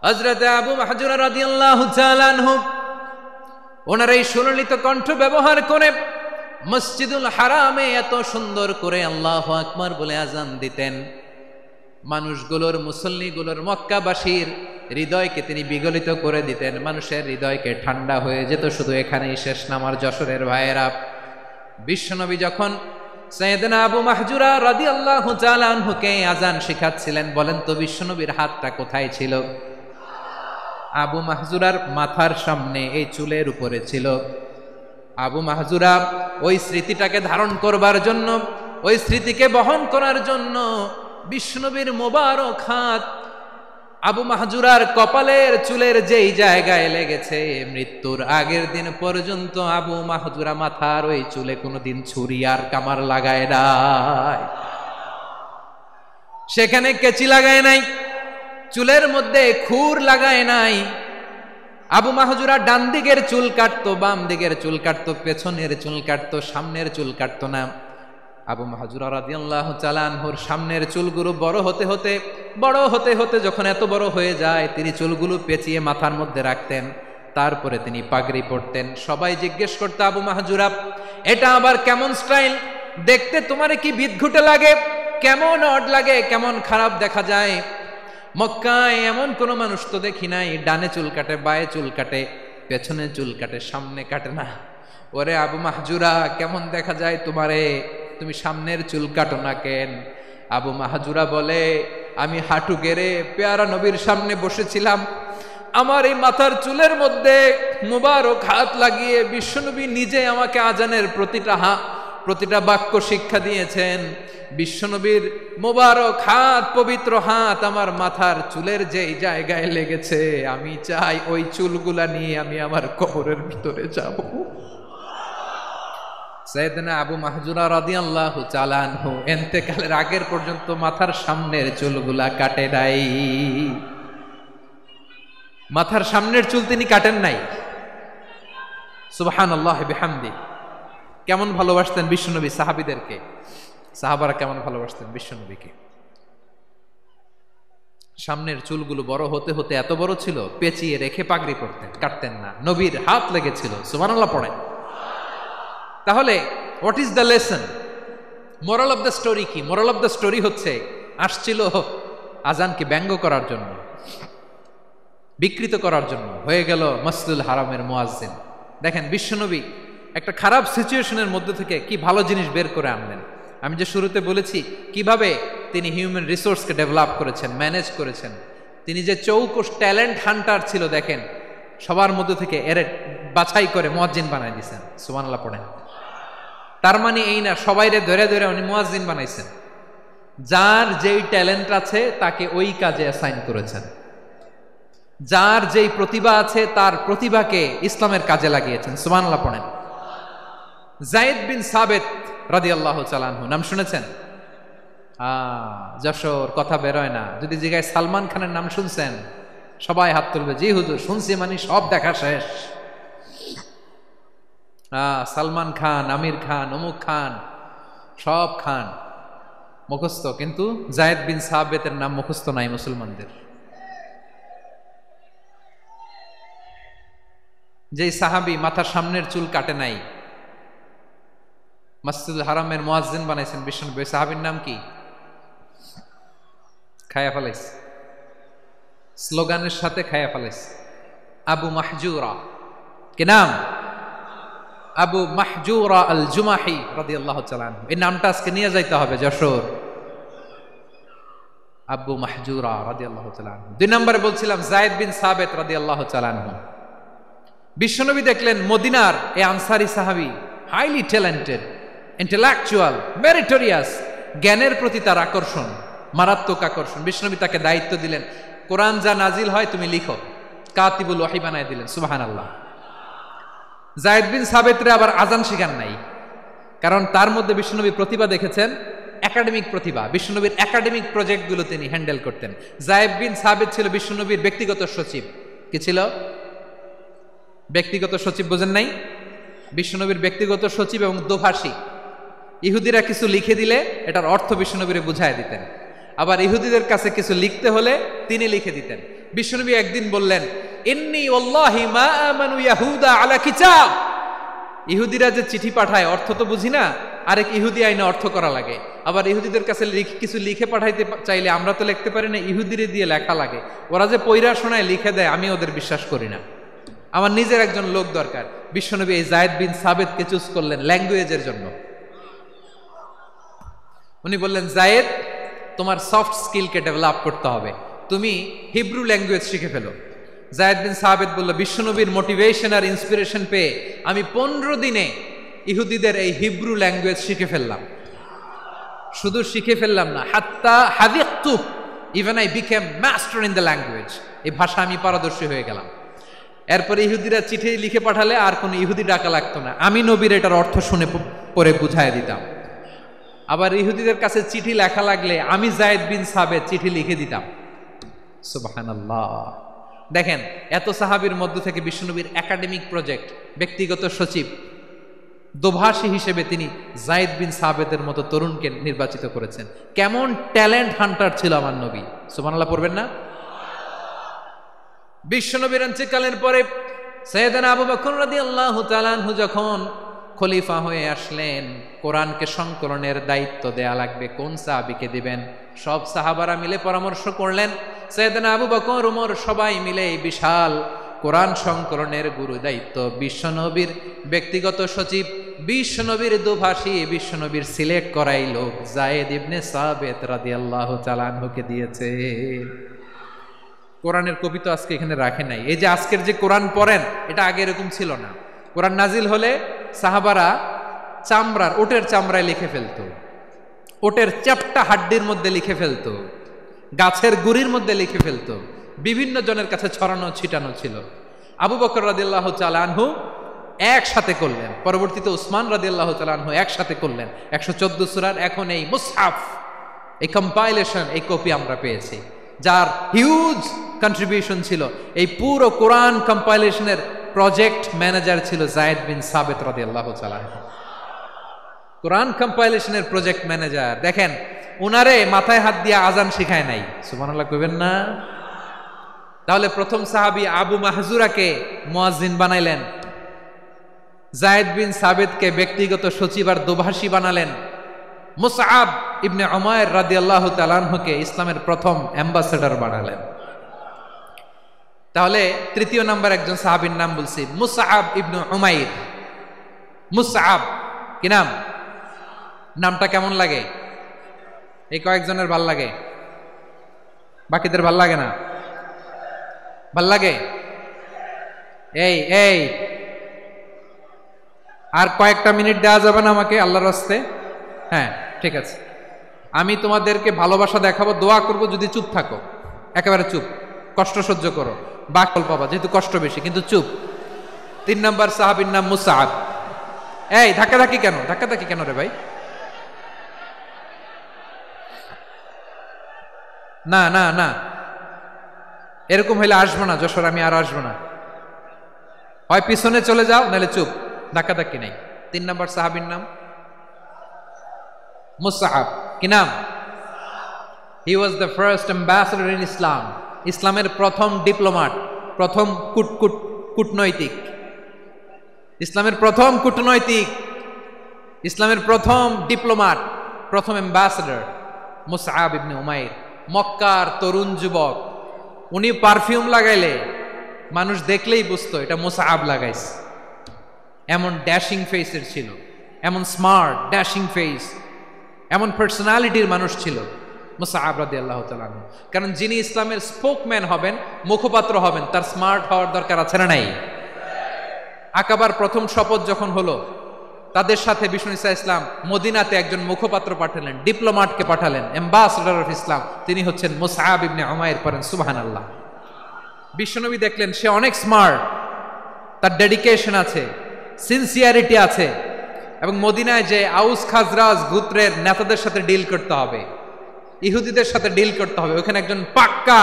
হযরত আবু মাহজুরা রাদিয়াল্লাহু তাআলা আনহু ওনার এই সুললিত কণ্ঠ ব্যবহার করে মসজিদুল হারামে এত সুন্দর করে আল্লাহু আকবার বলে আজান দিতেন, মানুষগুলোর, মুসল্লিগুলোর, মক্কাবাসীর হৃদয়কে তিনি বিগলিত করে দিতেন, মানুষের হৃদয়কে ঠান্ডা হয়ে যেত। শুধু এখানেই শেষ না আমার যশোরের ভাইয়েরা। বিশ্বনবী যখন সাইয়েদনা আবু মাহজুরা রাদিয়াল্লাহু তাআলা আনহুকে আজান শিখাচ্ছিলেন, বলেন তো বিশ্বনবীর হাতটা কোথায় ছিল? আবু মাহজুরার মাথার সামনে, এই চুলের উপরে ছিল। আবু মাহজুরা ওই স্মৃতিটাকে ধারণ করবার জন্য, ওই স্মৃতিকে বহন করার জন্য বিশ্বনবীর মোবারক হাত আবু মাহজুরার কপালের চুলের যেই জায়গায় লেগেছে, মৃত্যুর আগের দিন পর্যন্ত আবু মাহজুরা মাথার ওই চুলে কোনোদিন ছুরি আর কামার লাগায় নাই, সেখানে কেচি লাগায় নাই, চুলের মধ্যে খুর লাগায় নাই। আবু মাহজুরা ডান দিকের চুল কাটতো, বাম দিকের চুল কাটতো, পেছনের চুল কাটতো, সামনের চুল কাটতো না। আবু মাহজুরা রাদিয়াল্লাহু তাআলা আনহুর সামনের চুলগুলো বড় হতে হতে যখন এত বড় হয়ে যায়, তিনি চুলগুলো পেঁচিয়ে মাথার মধ্যে রাখতেন, তারপরে তিনি পাগড়ি পরতেন। সবাই জিজ্ঞেস করতো, আবু মাহজুরা, এটা আবার কেমন স্টাইল? দেখতে তোমারে কি বিদঘুটে লাগে, কেমন অড লাগে, কেমন খারাপ দেখা যায়। মক্কায় এমন কোন মানুষ তো দেখি নাই, ডানে চুল কাটে, বায়ে চুল কাটে, পেছনে চুল কাটে, সামনে কাটে না। ওরে আবু মাহজুরা, কেমন দেখা যায় তোমারে, তুমি সামনের চুল কাটো না কেন? আবু মাহজুরা বলে, আমি হাঁটু গেড়ে পেয়ারা নবীর সামনে বসেছিলাম, আমার এই মাথার চুলের মধ্যে মুবারক হাত লাগিয়ে বিশ্বনবী নিজে আমাকে আজানের প্রতিটা বাক্য শিক্ষা দিয়েছেন। বিশ্বনবীর মোবারক হাত, পবিত্র হাত আমার মাথার চুলের যেই জায়গায় লেগেছে, আমি চাই ওই চুলগুলা নিয়ে আমি আমার কবরের ভিতরে যাব। সাইয়েদনা আবু মাহজুরা রাদিয়াল্লাহু তাআলা আনহু ইন্তেকালের আগের পর্যন্ত মাথার সামনের চুলগুলা কাটে নাই, মাথার সামনের চুল তিনি কাটেন নাই। সুবহানাল্লাহ বিহামদি। কেমন ভালোবাসতেন বিশ্বনবী সাহাবীদেরকে, সাহাবারা কেমন ভালোবাসতেন বিশ্বনবীকে। সামনের চুলগুলো বড় হতে হতে এত বড় ছিল, পেঁচিয়ে রেখে পাগড়ি পরতেন, কাটতেন না। নবীর হাত লেগেছিল। সুবহানাল্লাহ পড়েন। তাহলে what is the lesson? Moral of the story কি? মোরাল অফ দ্য স্টোরি হচ্ছে, আসছিল আজানকে ব্যঙ্গ করার জন্য, বিকৃত করার জন্য, হয়ে গেল মসজিদুল হারামের মুয়াজ্জিন। দেখেন বিশ্বনবী একটা খারাপ সিচুয়েশনের মধ্যে থেকে কি ভালো জিনিস বের করে আনলেন। আমি যে শুরুতে বলেছি কিভাবে তিনি হিউম্যান রিসোর্সকে ডেভেলপ করেছেন, ম্যানেজ করেছেন। তিনি যে চৌকস ট্যালেন্ট হান্টার ছিল, দেখেন সবার মধ্যে থেকে এর বাছাই করে মুয়াজ্জিন বানাই দিয়েছেন। সুবহানাল্লাহ পড়েন। তার মানে এই না সবাইরে ধরে ধরে উনি মুয়াজ্জিন বানাইছেন। যার যেই ট্যালেন্ট আছে তাকে ওই কাজে অ্যাসাইন করেছেন। যার যেই প্রতিভা আছে তার প্রতিভাকে ইসলামের কাজে লাগিয়েছেন। সুবহানাল্লাহ পড়েন। যায়েদ বিন সাবিত রাদিয়াল্লাহু তাআলা আনহু নাম শুনেছেন? যশোর কথা বেরোয় না। যদি জিগায় সালমান খানের নাম শুনছেন, সবাই হাত তুলবে, জি হুজুর শুনছি, মানে সব দেখা শেষ। সালমান খান, আমির খান, অমুক খান, সব খান মুখস্থ, কিন্তু যায়েদ বিন সাবিতের নাম মুখস্থ নাই মুসলমানদের। যেই সাহাবী মাথার সামনের চুল কাটে নাই, মসজিদুল হারামের মুয়াজ্জিন বানাইছেন বিশ্বনবী, সাহাবীর নাম কি? খায়া ফেলাইছে, স্লোগানের সাথে খায়া ফেলাইছে। আবু মাহজুরা। কি নাম? আবু মাহজুরা আল জুমাহি রাদিয়াল্লাহু তাআলা আনহু। এই নামটা আজকে নিয়ে যাইতে হবে যশোর। আবু মাহজুরা রাদিয়াল্লাহু তাআলা আনহু। 2 নম্বরে বলছিলাম যায়েদ বিন সাবিত রাদিয়াল্লাহু তাআলা আনহু। বিশ্বনবী দেখলেন মদিনার এই আনসারী সাহাবী হাইলি ট্যালেন্টেড, ইন্টেলেকচুয়াল, মেরিটোরিয়াস, জ্ঞানের প্রতি তার আকর্ষণ, মারাত্মক আকর্ষণ। বিশ্বনবী তাকে দায়িত্ব দিলেন, কোরআন যা নাজিল হয় তুমি লিখো, কাতিবুল ওয়াহি বানায় দিলেন। সুবহানাল্লাহ। যায়েদ বিন সাবিতরে আবার আজান শেখান নাই, কারণ তার মধ্যে বিশ্বনবী প্রতিভা দেখেছেন, একাডেমিক প্রতিভা। বিশ্বনবীর একাডেমিক প্রজেক্টগুলো তিনি হ্যান্ডেল করতেন। যায়েদ বিন সাবিত ছিল বিশ্বনবীর ব্যক্তিগত সচিব। কি ছিল? ব্যক্তিগত সচিব। বোঝেন নাই? বিশ্বনবীর ব্যক্তিগত সচিব এবং দোভাষী। ইহুদিরা কিছু লিখে দিলে এটার অর্থ বিশ্বনবীরে বুঝায় দিতেন, আবার ইহুদিদের কাছে কিছু লিখতে হলে তিনি লিখে দিতেন। বিশ্বনবী একদিন বললেন, ইন্নী ওয়াল্লাহি মা আমানু ইয়াহুদা আলা কিতাব। ইহুদিরা যে চিঠি পাঠায় অর্থ তো বুঝি না, আরেক ইহুদি আইনে অর্থ করা লাগে। আবার ইহুদিদের কাছে কিছু লিখে পাঠাইতে চাইলে আমরা তো লিখতে পারি না, ইহুদিরে দিয়ে লেখা লাগে। ওরা যে পয়রা শোনায় লিখে দেয়, আমি ওদের বিশ্বাস করি না। আমার নিজের একজন লোক দরকার। বিশ্বনবী এই যায়েদ বিন সাবিতকে চুজ করলেন ল্যাঙ্গুয়েজের জন্য। উনি বললেন, যায়েদ তোমার সফট স্কিলকে ডেভেলপ করতে হবে, তুমি হিব্রু ল্যাঙ্গুয়েজ শিখে ফেলো। যায়েদ বিন সাবিত বলল, বিশ্বনবীর মোটিভেশন আর ইন্সপিরেশন পেয়ে আমি 15 দিনে ইহুদিদের এই হিব্রু ল্যাঙ্গুয়েজ শিখে ফেললাম। শুধু শিখে ফেললাম না, হাত্তা হাদিকতু, even I became master in the language. এই ভাষা আমি পারদর্শী হয়ে গেলাম। এরপরে ইহুদিরা চিঠি লিখে পাঠালে আর কোনো ইহুদি ডাকা লাগতো না, আমি নবীর এটার অর্থ শুনে পরে বুঝাই দিতাম। আবার ইহুদিদের কাছে চিঠি লেখা লাগলে আমি যায়েদ বিন সাবিত চিঠি লিখে দিতাম। সুবহানাল্লাহ। দেখেন এত সাহাবীর মধ্য থেকে বিশ্বনবীর একাডেমিক প্রজেক্ট, ব্যক্তিগত সচিব, দোভাষী হিসেবে তিনি যায়েদ বিন সাবিতের মতো তরুণকে নির্বাচিত করেছেন। কেমন ট্যালেন্ট হান্টার ছিল আমার নবী। সুবহানাল্লাহ পড়বেন না? বিশ্বনবীর ইন্তেকালের পরে সাইয়েদনা আবু বকর রাদিয়াল্লাহু তাআলা আনহু যখন খলিফা হয়ে আসলেন, কোরআনকে সংকলনের দায়িত্ব দেয়া লাগবে, কোন সাহাবীকে দিবেন? সব সাহাবারা মিলে পরামর্শ করলেন। সাইয়েদনা আবু বকর, ওমর সবাই মিলে এই বিশাল কোরআন সংকলনের গুরু দায়িত্ব বিশ্বনবীর ব্যক্তিগত সচিব, বিশ্বনবীর দোভাষী, বিশ্বনবীর সিলেক্ট করাই লোক যায়েদ ইবনে সাবিত রাদিয়াল্লাহু তাআলা আনহুকে দিয়েছে। কোরআনের কপি তো আজকে এখানে রাখে নাই। এই যে আজকের যে কোরআন পড়েন, এটা আগে এরকম ছিল না। কোরআন নাজিল হলে সাহাবারা চামড়ার, ওটের চামড়ায় লিখে ফেলতো, ওটের চ্যাপ্টা হাড্ডির মধ্যে লিখে ফেলতো, গাছের গুড়ির মধ্যে লিখে ফেলতো, বিভিন্ন জনের কাছে ছড়ানো ছিটানো ছিল। আবু বকর রাদিয়াল্লাহু তাআলা আনহু একসাথে করলেন, পরবর্তীতে উসমান রাদিয়াল্লাহু তাআলা আনহু একসাথে করলেন। 114 সূরার এখন এই মুসহাফ, এই কম্পাইলেশন, এই কপি আমরা পেয়েছি, যার হিউজ কন্ট্রিবিউশন ছিল। এই পুরো কোরআন কম্পাইলেশনের প্রজেক্ট ম্যানেজার ছিল যায়েদ বিন সাবিত রাদিয়াল্লাহু তাআলা। কোরআন কম্পাইলেশনের প্রজেক্ট ম্যানেজার। দেখেন উনারে মাথায় হাত দিয়ে আজান শিখায় নাই। সুবহানাল্লাহ কইবেন না? তাহলে প্রথম সাহাবী আবু মাহজুরাকে মুয়াজ্জিন বানাইলেন, যায়েদ বিন সাবিতকে ব্যক্তিগত সচিব আর দোভাষী বানালেন, মুসআব ইবনে উমাইর রাদিয়াল্লাহু তাআলা আনহুকে ইসলামের প্রথম অ্যাম্বাসেডর বানালেন। তাহলে তৃতীয় নাম্বার একজন সাহাবীর নাম বলছি, মুসআব ইবনে উমাইর। মুসআব কি নাম? নামটা কেমন লাগে? এই কয়েকজনের ভাল লাগে, বাকিদের ভাল লাগে না? ভাল লাগে? এই এই আর কয়েকটা মিনিট দেওয়া যাবে না আমাকে আল্লাহর রাস্তে? হ্যাঁ ঠিক আছে, আমি তোমাদেরকে ভালোবাসা দেখাবো, দোয়া করব যদি চুপ থাকো, একেবারে চুপ, কষ্ট সহ্য করো, বাকল পাবা যেহেতু কষ্ট বেশি, কিন্তু চুপ। 3 নম্বর সাহাবীর নাম মুসআব। এই ধাক্কাধাক্কি কেন? ধাক্কাধাক্কি কেন রে ভাই? না না না, এরকম হইলে আসবো না যশোর, আমি আর আসবো না। হয় পিছনে চলে যাও, নাহলে চুপ, ধাক্কাধাক্কি নাই। 3 নম্বর সাহাবীর নাম মুসআব। কি নাম? He was the first ambassador in Islam. ইসলামের প্রথম ডিপ্লোমাট, প্রথম কূটনৈতিক, ইসলামের প্রথম কূটনৈতিক, ইসলামের প্রথম ডিপ্লোমাট, প্রথম অ্যাম্বাসেডর মুসআব ইবনে উমাইর। মক্কার তরুণ যুবক, উনি পারফিউম লাগাইলে মানুষ দেখলেই বুঝতো এটা মুসআব লাগাইছে। এমন ড্যাশিং ফেসের ছিল, এমন স্মার্ট ড্যাশিং ফেস, এমন পার্সোনালিটির মানুষ ছিল মুসআব রাদিয়াল্লাহু তাআলা আনহু। কারণ যিনি ইসলামের স্পোকম্যান হবেন, মুখপাত্র হবেন, তার স্মার্ট হওয়ার দরকার আছে না নাই? আকাবার প্রথম শপথ যখন হলো, তাদের সাথে বিষ্ণু ঈসা ইসলাম মদিনাতে একজন মুখপাত্র পাঠালেন, ডিপ্লোমাটকে পাঠালেন, অ্যাম্বাসেডর অফ ইসলাম, তিনি হচ্ছেন মুসআব ইবনে উমাইর। পড়েন সুবহানাল্লাহ। বিশ্বনবী দেখলেন সে অনেক স্মার্ট, তার ডেডিকেশন আছে, সিনসিয়ারিটি আছে, এবং মদিনায় যে আউস খাজরাজ গোত্রের নেতাদের সাথে ডিল করতে হবে, ইহুদিদের সাথে ডিল করতে হবে, ওখানে একজন পাক্কা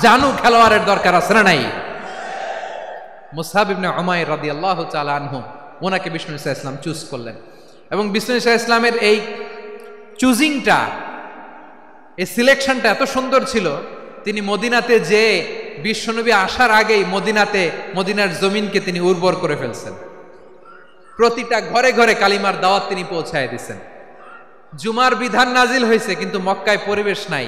জানু খেলোয়াড়ের দরকার আছে না নাই? মুসআব ইবনে উমাইর রাদিয়াল্লাহু তাআলা আনহু, ওনাকে বিষ্ণু ঈসা ইসলাম চুজ করলেন। এবং বিষ্ণু ঈসা ইসলামের এই চুজিংটা, এই সিলেকশনটা এত সুন্দর ছিল, তিনি মদিনাতে যে বিশ্বনবী আসার আগেই মদিনার জমিনকে তিনি উর্বর করে ফেলছেন। প্রতিটা ঘরে ঘরে কালিমার দাওয়াত তিনি পৌঁছায় দিচ্ছেন। জুমার বিধান নাজিল হয়েছে, কিন্তু মক্কায় পরিবেশ নাই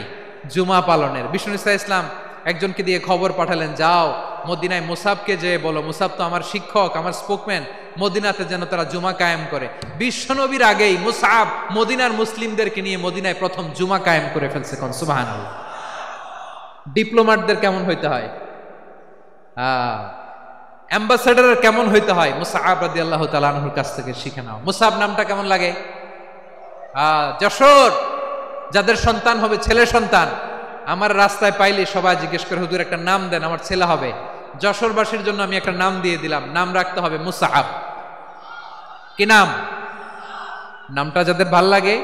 জুমা পালনের। বিষ্ণু ঈসা ইসলাম একজনকে দিয়ে খবর পাঠালেন, যাও মদিনায় মুসাবকে যে বলো, মুসাব তো আমার শিক্ষক, আমার স্পোকম্যান, মদিনাতে যেন তারা জুমা কায়েম করে। বিশ্বনবীর আগেই মুসাব মদিনার মুসলিমদেরকে নিয়ে মদিনায় প্রথম জুমা কায়েম করে ফেলছে। কোন সুবহানাল্লাহ। ডিপ্লোমাটদের কেমন হইতে হয়, অ্যাম্বাসেডারের কেমন হইতে হয়, মুসআব রাদিয়াল্লাহু তাআলা আনহুর কাছ থেকে শিখে নাও। মুসআব নামটা কেমন লাগে? যশোর যাদের সন্তান হবে, ছেলে সন্তান, আমার রাস্তায় পাইলে সবাই জিজ্ঞেস করে, হুজুর একটা নাম দেন, আমার ছেলে হবে। যশোরবাসীর জন্য আমি একটা নাম দিয়ে দিলাম, নাম রাখতে হবে মুসআব। কি নাম? নামটা যাদের ভাল লাগে,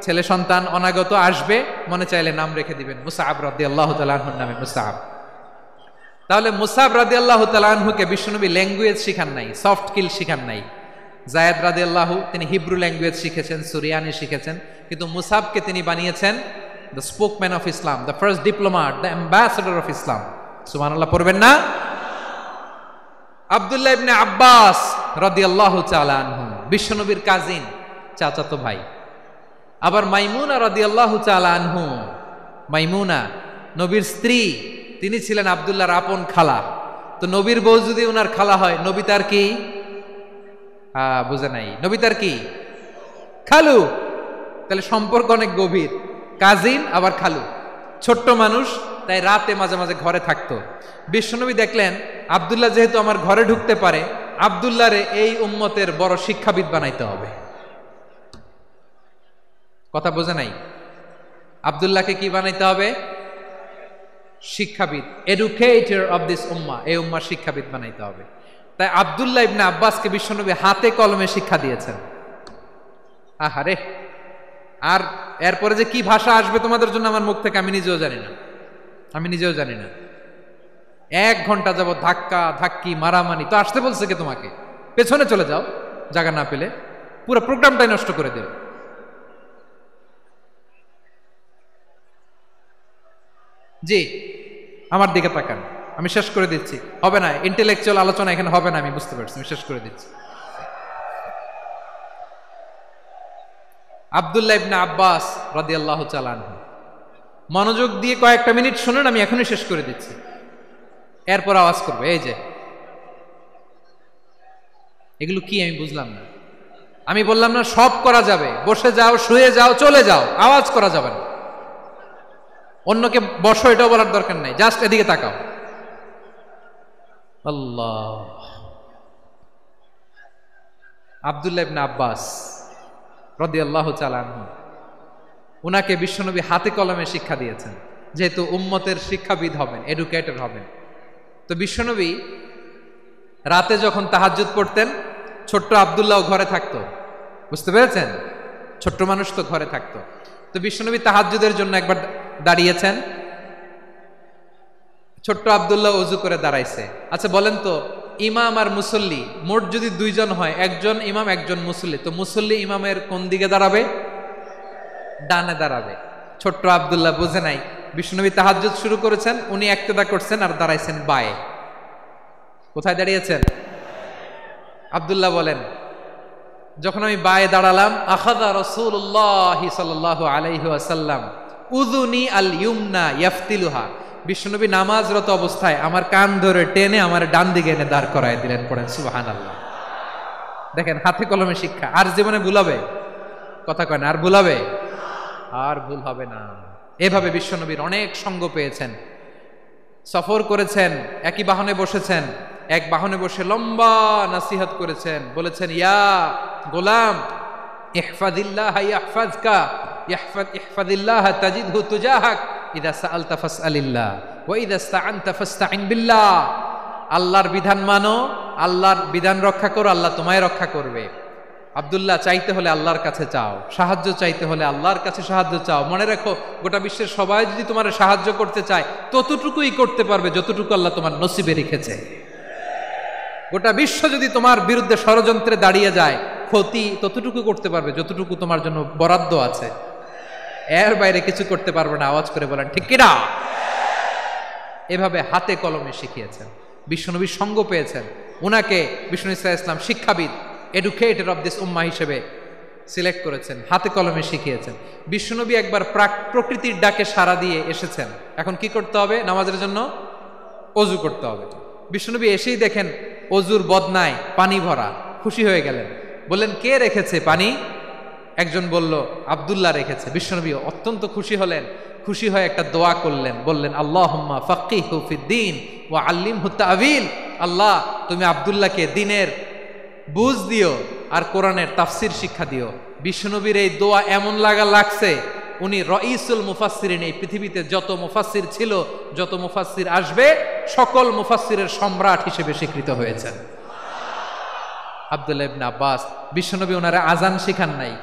ছেলে সন্তান অনাগত আসবে, মনে চাইলে নাম রেখে দিবেন মুসআব রাদিয়াল্লাহু তাআলা আনহুর নামে মুসআব। তাহলে মুসআব রাদিয়াল্লাহু তাআলা আনহুকে বিশ্বনবী ল্যাঙ্গুয়েজ শিখান নাই, সফট স্কিল শিখান নাই। যায়েদ রাদিয়াল্লাহু তিনি হিব্রু ল্যাঙ্গুয়েজ শিখেছেন, সুরিয়ানি শিখেছেন, কিন্তু মুসআবকে তিনি বানিয়েছেন the spokesman of Islam, the first diplomat, the ambassador of Islam. সুবহানাল্লাহ পড়বেন না? আব্দুল্লাহ ইবনে আব্বাস রাদিয়াল্লাহু তাআলা আনহু বিশ্বনবীর কাজিন, চাচাতো ভাই। আবার মাইমুনা রাদিয়াল্লাহু তাআলা আনহু, মাইমুনা নবীর স্ত্রী, তিনি ছিলেন আব্দুল্লাহর আপন খালা। তো নবীর বউ যদি ওনার খালা হয়, নবী তার কি? বুঝে নাই, নবী তার কি? খালু। তাহলে সম্পর্ক অনেক গভীর, কাজিন আবার খালু, ছোট্ট মানুষ, তাই রাতে মাঝে মাঝে ঘরে থাকতো। বিশ্বনবী দেখলেন আব্দুল্লাহ যেহেতু আমার ঘরে ঢুকতে পারে, আব্দুল্লাহরে এই উম্মতের বড় শিক্ষাবিদ বানাইতে হবে। কথা বোঝে নাই? আব্দুল্লাহকে কি বানাইতে হবে? শিক্ষাবিদ, এডুকেটর অফ দিস উম্মাহ, এই উম্মার শিক্ষাবিদ বানাইতে হবে। তাই আব্দুল্লাহ ইবনে আব্বাসকে বিশ্বনবী হাতে কলমে শিক্ষা দিয়েছেন। আহারে, আর এরপরে যে কি ভাষা আসবে তোমাদের জন্য আমার মুখ থেকে আমি নিজেও জানি না। 1 ঘন্টা যাবত ধাক্কা ধাক্কি মারামারি। তো আসতে বলছে কে তোমাকে? পেছনে চলে যাও, জায়গা না পেলে পুরো প্রোগ্রামটাই নষ্ট করে দেবে। জি, আমার দিকে তাকান, আমি শেষ করে দিচ্ছি। হবে না, ইন্টেলেকচুয়াল আলোচনা এখানে হবে না, আমি বুঝতে পারছি, আমি শেষ করে দিচ্ছি। আব্দুল্লাহ ইবনে আব্বাস রাদিয়াল্লাহু তাআলা আনহু, মনোযোগ দিয়ে কয়েকটা মিনিট শুনুন, আমি এখনই শেষ করে দিচ্ছি, এরপর আওয়াজ করবে। এই যে এগুলো কি আমি বুঝলাম না। আমি বললাম না সব করা যাবে, বসে যাও, শুয়ে যাও, চলে যাও, আওয়াজ করা যাবে না। অন্যকে বসো এটাও বলার দরকার নাই, জাস্ট এদিকে তাকাও। আল্লাহ। আব্দুল্লাহ ইবনে আব্বাস রাদিয়াল্লাহু তাআলা আনহু, উনাকে বিশ্বনবী হাতে কলমে শিক্ষা দিয়েছেন, যেহেতু উম্মতের শিক্ষাবিদ হবেন, এডুকেটর হবেন। তো বিশ্বনবী রাতে যখন তাহাজ্জুদ পড়তেন, ছোট্ট আব্দুল্লাহ ঘরে থাকতো, বুঝতে পেরেছেন? ছোট্ট মানুষ তো ঘরে থাকতো। তো বিশ্বনবী তাহাজ্জুদের জন্য একবার দাঁড়িয়েছেন, ছোট্ট আব্দুল্লাহ ওযু করে দাঁড়াইছে। আচ্ছা বলেন তো, ইমাম আর মুসল্লি মোট যদি দুইজন হয়, একজন ইমাম একজন মুসল্লি, তো মুসল্লি ইমামের কোন দিকে দাঁড়াবে? ডানে দাঁড়াবে। ছোট্ট আব্দুল্লাহ বুঝে নাই, বিশ্বনবী তাহাজ্জুদ শুরু করেছেন, উনি একতেদা করছেন আর দাঁড়াইছেন বায়ে। কোথায় দাঁড়িয়েছেন? আব্দুল্লাহ বলেন, যখন আমি বায়ে দাঁড়ালাম, আখাযা রাসূলুল্লাহ সাল্লাল্লাহু আলাইহি ওয়াসাল্লাম উযুনি আল ইউমনা ইয়াফতিলুহা, বিশ্বনবী নামাজরত অবস্থায় আমার কান ধরে টেনে আমার ডান দিকে এনে দাঁড় করায় দিলেন। পড়েন সুবহানাল্লাহ। দেখেন, হাতে কলমে শিক্ষা। আর জীবনে ভুলাবে? কথা কয় না, আর ভুলাবে? আর ভুল হবে না। এভাবে বিশ্বনবীর অনেক সঙ্গ পেয়েছেন, সফর করেছেন, একই বাহনে বসেছেন, এক বাহনে বসে লম্বা নাসিহত করেছেন, বলেছেন, ইয়া গোলাম ইহফাজিল্লাহ ইয়াহফাজকা, ইহফাজিল্লাহ তাজিদহু তুজাহাক, ইযা সাআলতা ফাসআলিল্লাহ ওয়া ইযা ইসতাআনতা ফাসতাইন বিল্লাহ। আল্লাহর বিধান মানো, আল্লাহর বিধান রক্ষা করো, আল্লাহ তোমায় রক্ষা করবে। আব্দুল্লাহ, চাইতে হলে আল্লাহর কাছে চাও, সাহায্য চাইতে হলে আল্লাহর কাছে সাহায্য চাও। মনে রাখো, গোটা বিশ্বের সবাই যদি তোমার সাহায্য করতে চায়, ততটুকুই করতে পারবে যতটুকু আল্লাহ তোমার নসিবে রেখেছে। গোটা বিশ্ব যদি তোমার বিরুদ্ধে ষড়যন্ত্রে দাঁড়িয়ে যায়, ক্ষতি ততটুকু করতে পারবে যতটুকু তোমার জন্য বরাদ্দ আছে, এর বাইরে কিছু করতে পারবে না। আওয়াজ করে বলেন ঠিক কিনা? এভাবে হাতে কলমে শিখিয়েছেন, বিশ্বনবীর সঙ্গ পেয়েছেন। উনাকে বিষ্ণু ইসলাম শিক্ষাবিদ, এডুকেটর অফ দিস উম্মাহ হিসেবে সিলেক্ট করেছেন, হাতে কলমে শিখিয়েছেন। বিশ্বনবী একবার প্রকৃতির ডাকে সাড়া দিয়ে এসেছেন। এখন কি করতে হবে? নামাজের জন্য অজু করতে হবে। বিশ্বনবী এসেই দেখেন অজুর বদনায় পানি ভরা, খুশি হয়ে গেলেন, বললেন, কে রেখেছে পানি? একজন বলল, আব্দুল্লাহ রেখেছে। বিশ্বনবী অত্যন্ত খুশি হলেন, খুশি হয়ে একটা দোয়া করলেন, বললেন, আল্লাহুম্মা ফাক্কিহু ফিদ্দীন ওয়া আল্লিমহু তা'ওয়ীল। আল্লাহ, তুমি আব্দুল্লাহকে দ্বীনের বুঝ দিও আর কোরআনের তাফসির শিক্ষা দিও। বিশ্বনবীর এই দোয়া এমন লাগছে, উনি রাইসুল মুফাসসিরিন, এই পৃথিবীতে যত মুফাসসির ছিল, যত মুফাসসির আসবে, সকল মুফাসসিরের সম্রাট হিসেবে স্বীকৃত হয়েছেন আব্দুল্লাহ ইবনে আব্বাস। বিশ্বনবী ওনারা আজান শিখান নাই,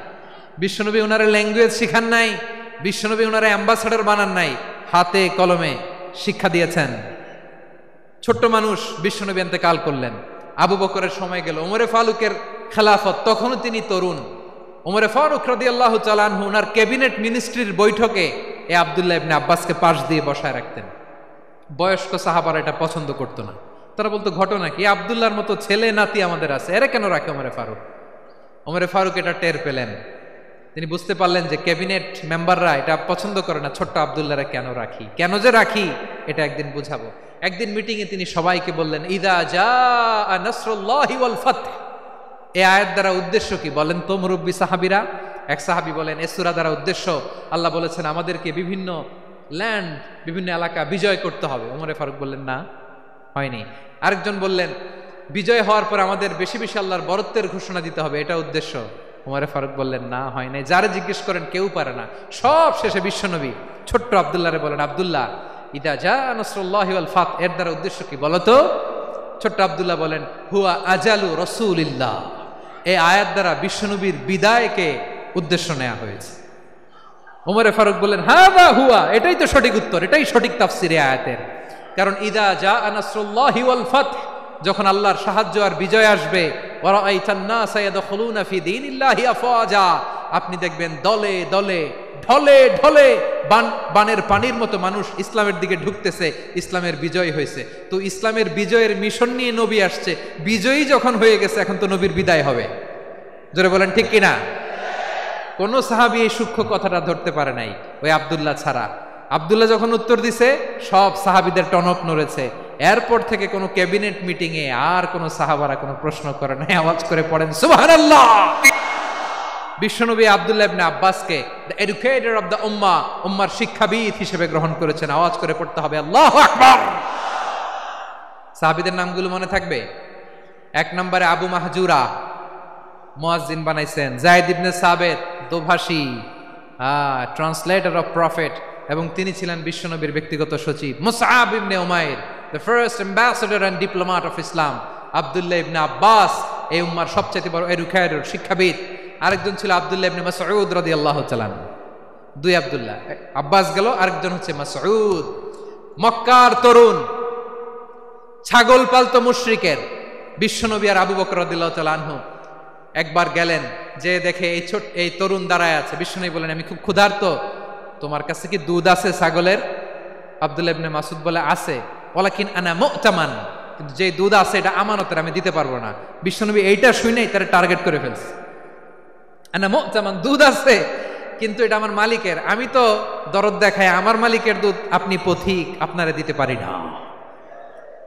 বিশ্বনবী ওনারা ল্যাঙ্গুয়েজ শিখান নাই, বিশ্বনবী ওনারা অ্যাম্বাসাডর বানান নাই, হাতে কলমে শিক্ষা দিয়েছেন। ছোট্ট মানুষ, বিশ্বনবী ইন্তেকাল করলেন, আবু বকরের সময় গেল, ওমরে ফারুকের খেলাফত, তখনও তিনি তরুণ। ওমরে ফারুক রাদিয়াল্লাহু তাআলা আনহু ওনার ক্যাবিনেট মিনিস্ট্রির বৈঠকে এই আব্দুল্লাহ ইবনে আব্বাসকে পাশ দিয়ে বসায় রাখতেন। বয়স্ক সাহাবারা এটা পছন্দ করতো না, তারা বলতো, ঘটনা কি? আব্দুল্লাহর মতো ছেলে নাতি আমাদের আছে, এরা কেন রাখে ওমরে ফারুক? ওমরে ফারুক এটা টের পেলেন, তিনি বুঝতে পারলেন যে ক্যাবিনেট মেম্বাররা এটা পছন্দ করে না, ছোট্ট আব্দুল্লাহরা কেন রাখি, কেন যে রাখি, এটা একদিন বুঝাবো। একদিন মিটিংয়ে তিনি সবাইকে বললেন, ইযা জাআ নাসরুল্লাহি ওয়াল ফাতহ। এই আয়াত দ্বারা উদ্দেশ্য কি বলেন তো মুরব্বী সাহাবীরা? এক সাহাবী বলেন, এই সূরা দ্বারা উদ্দেশ্য, আল্লাহ বলেছেন আমাদেরকে বিভিন্ন ল্যান্ড, বিভিন্ন এলাকা বিজয় করতে হবে। ওমরে ফারুক বললেন, না, হয়নি। আরেকজন বললেন, বিজয় হওয়ার পর আমাদের বেশি বেশি আল্লাহর বরত্বের ঘোষণা দিতে হবে, এটা উদ্দেশ্য। ওমরে ফারুক বললেন, না, হয় নাই। যারা জিজ্ঞেস করেন কেউ পারে না। সব শেষে বিশ্বনবী ছোট্ট আব্দুল্লাহরে বলেন, আব্দুল্লাহ, ইদা জাআ নাসরুল্লাহি ওয়াল ফাতহ, এর দ্বারা উদ্দেশ্য কি বলতো? ছোট্ট আব্দুল্লাহ বলেন, হুয়া আজালু রাসূলিল্লাহ। এই আয়াত দ্বারা বিশ্বনবীর বিদায়কে উদ্দেশ্য নেওয়া হয়েছে। ওমরে ফারুক বললেন, হাযা হুয়া, এটাই তো সঠিক উত্তর, এটাই সঠিক তাফসীর এই আয়াতের। কারণ ইদা জাআ নাসরুল্লাহি ওয়াল ফাতহ, যখন আল্লাহর সাহায্য আর বিজয় আসবে, ওয়া রাআইতান নাসা ইয়াদখুলুনা ফি দীনিল্লাহি আফওয়াজা, আপনি দেখবেন দলে দলে ঢলে ঢলে বানের পানির মতো মানুষ ইসলামের দিকে ঢুকতেছে, ইসলামের বিজয় হয়েছে। তো ইসলামের বিজয়ের মিশন নিয়ে নবী আসছে, বিজয়ী যখন হয়ে গেছে এখন তো নবীর বিদায় হবে। জোরে বলেন ঠিক কিনা? কোন সাহাবী এই সূক্ষ্ম কথাটা ধরতে পারে নাই, ওই আব্দুল্লাহ ছাড়া। আব্দুল্লাহ যখন উত্তর দিছে সব সাহাবীদের টনক নড়েছে। এরপর থেকে কোনো ক্যাবিনেট মিটিং এ আর কোনো সাহাবারা কোনো প্রশ্ন করে নাই, আওয়াজ করে পড়েন সুবহানাল্লাহ। বিশ্বনবী আব্দুল্লাহ ইবনে আব্বাসকে দ্য এডুকেটর অফ দ্য উম্মাহ, উম্মার শিক্ষাবিদ হিসেবে গ্রহণ করেছেন। আওয়াজ করে পড়তে হবে আল্লাহু আকবার। সাহাবীদের নামগুলো মনে থাকবে? 1 নম্বরে আবু মাহজুরা, মুয়াজ্জিন বানাইছেন। যায়েদ ইবনে সাবিত, দোভাষী, ট্রান্সলেটর অফ প্রফেট, এবং তিনি ছিলেন বিশ্বনবীর ব্যক্তিগত সচিব। মুসআব ইবনে উমাইর, the first ambassador and diplomat of Islam. আব্দুল্লাহ ইবনে আব্বাস, এই উম্মার সবচেয়ে বড় এডুকেটর, শিক্ষাবিদ। আরেকজন ছিল আব্দুল্লাহ ইবনে মাসউদ রাদিয়াল্লাহু তাআলা। 2 আব্দুল্লাহ, আব্বাস গেল, আরেকজন হচ্ছে মাসউদ। মক্কার তরুণ, ছাগল পালতো মুশরিকের বিশ্বনবী আর আবু বকর রাদিয়াল্লাহু তাআলা আনহু একবার গেলেন, যে দেখে এই তরুণ দাঁড়ায় আছে। বিশ্বনবী বলেন, আমি খুব ক্ষুধার্ত, তোমার কাছে কি দুধ আছে ছাগলের? আব্দুল্লাহ ইবনে মাসউদ বলে, আছে। ওয়ালাকিন আনা মুতামান, কিন্তু যে দুধ আছে এটা আমানতের, আমি দিতে পারবো না। বিশ্বনবী এইটা শুনেই তারা টার্গেট করে ফেলছে। আনা মুতামান, দুধ আছে কিন্তু এটা আমার মালিকের, আমি তো দরদ দেখাই, আমার মালিকের দুধ আপনি পথিক, আপনারে দিতে পারি না।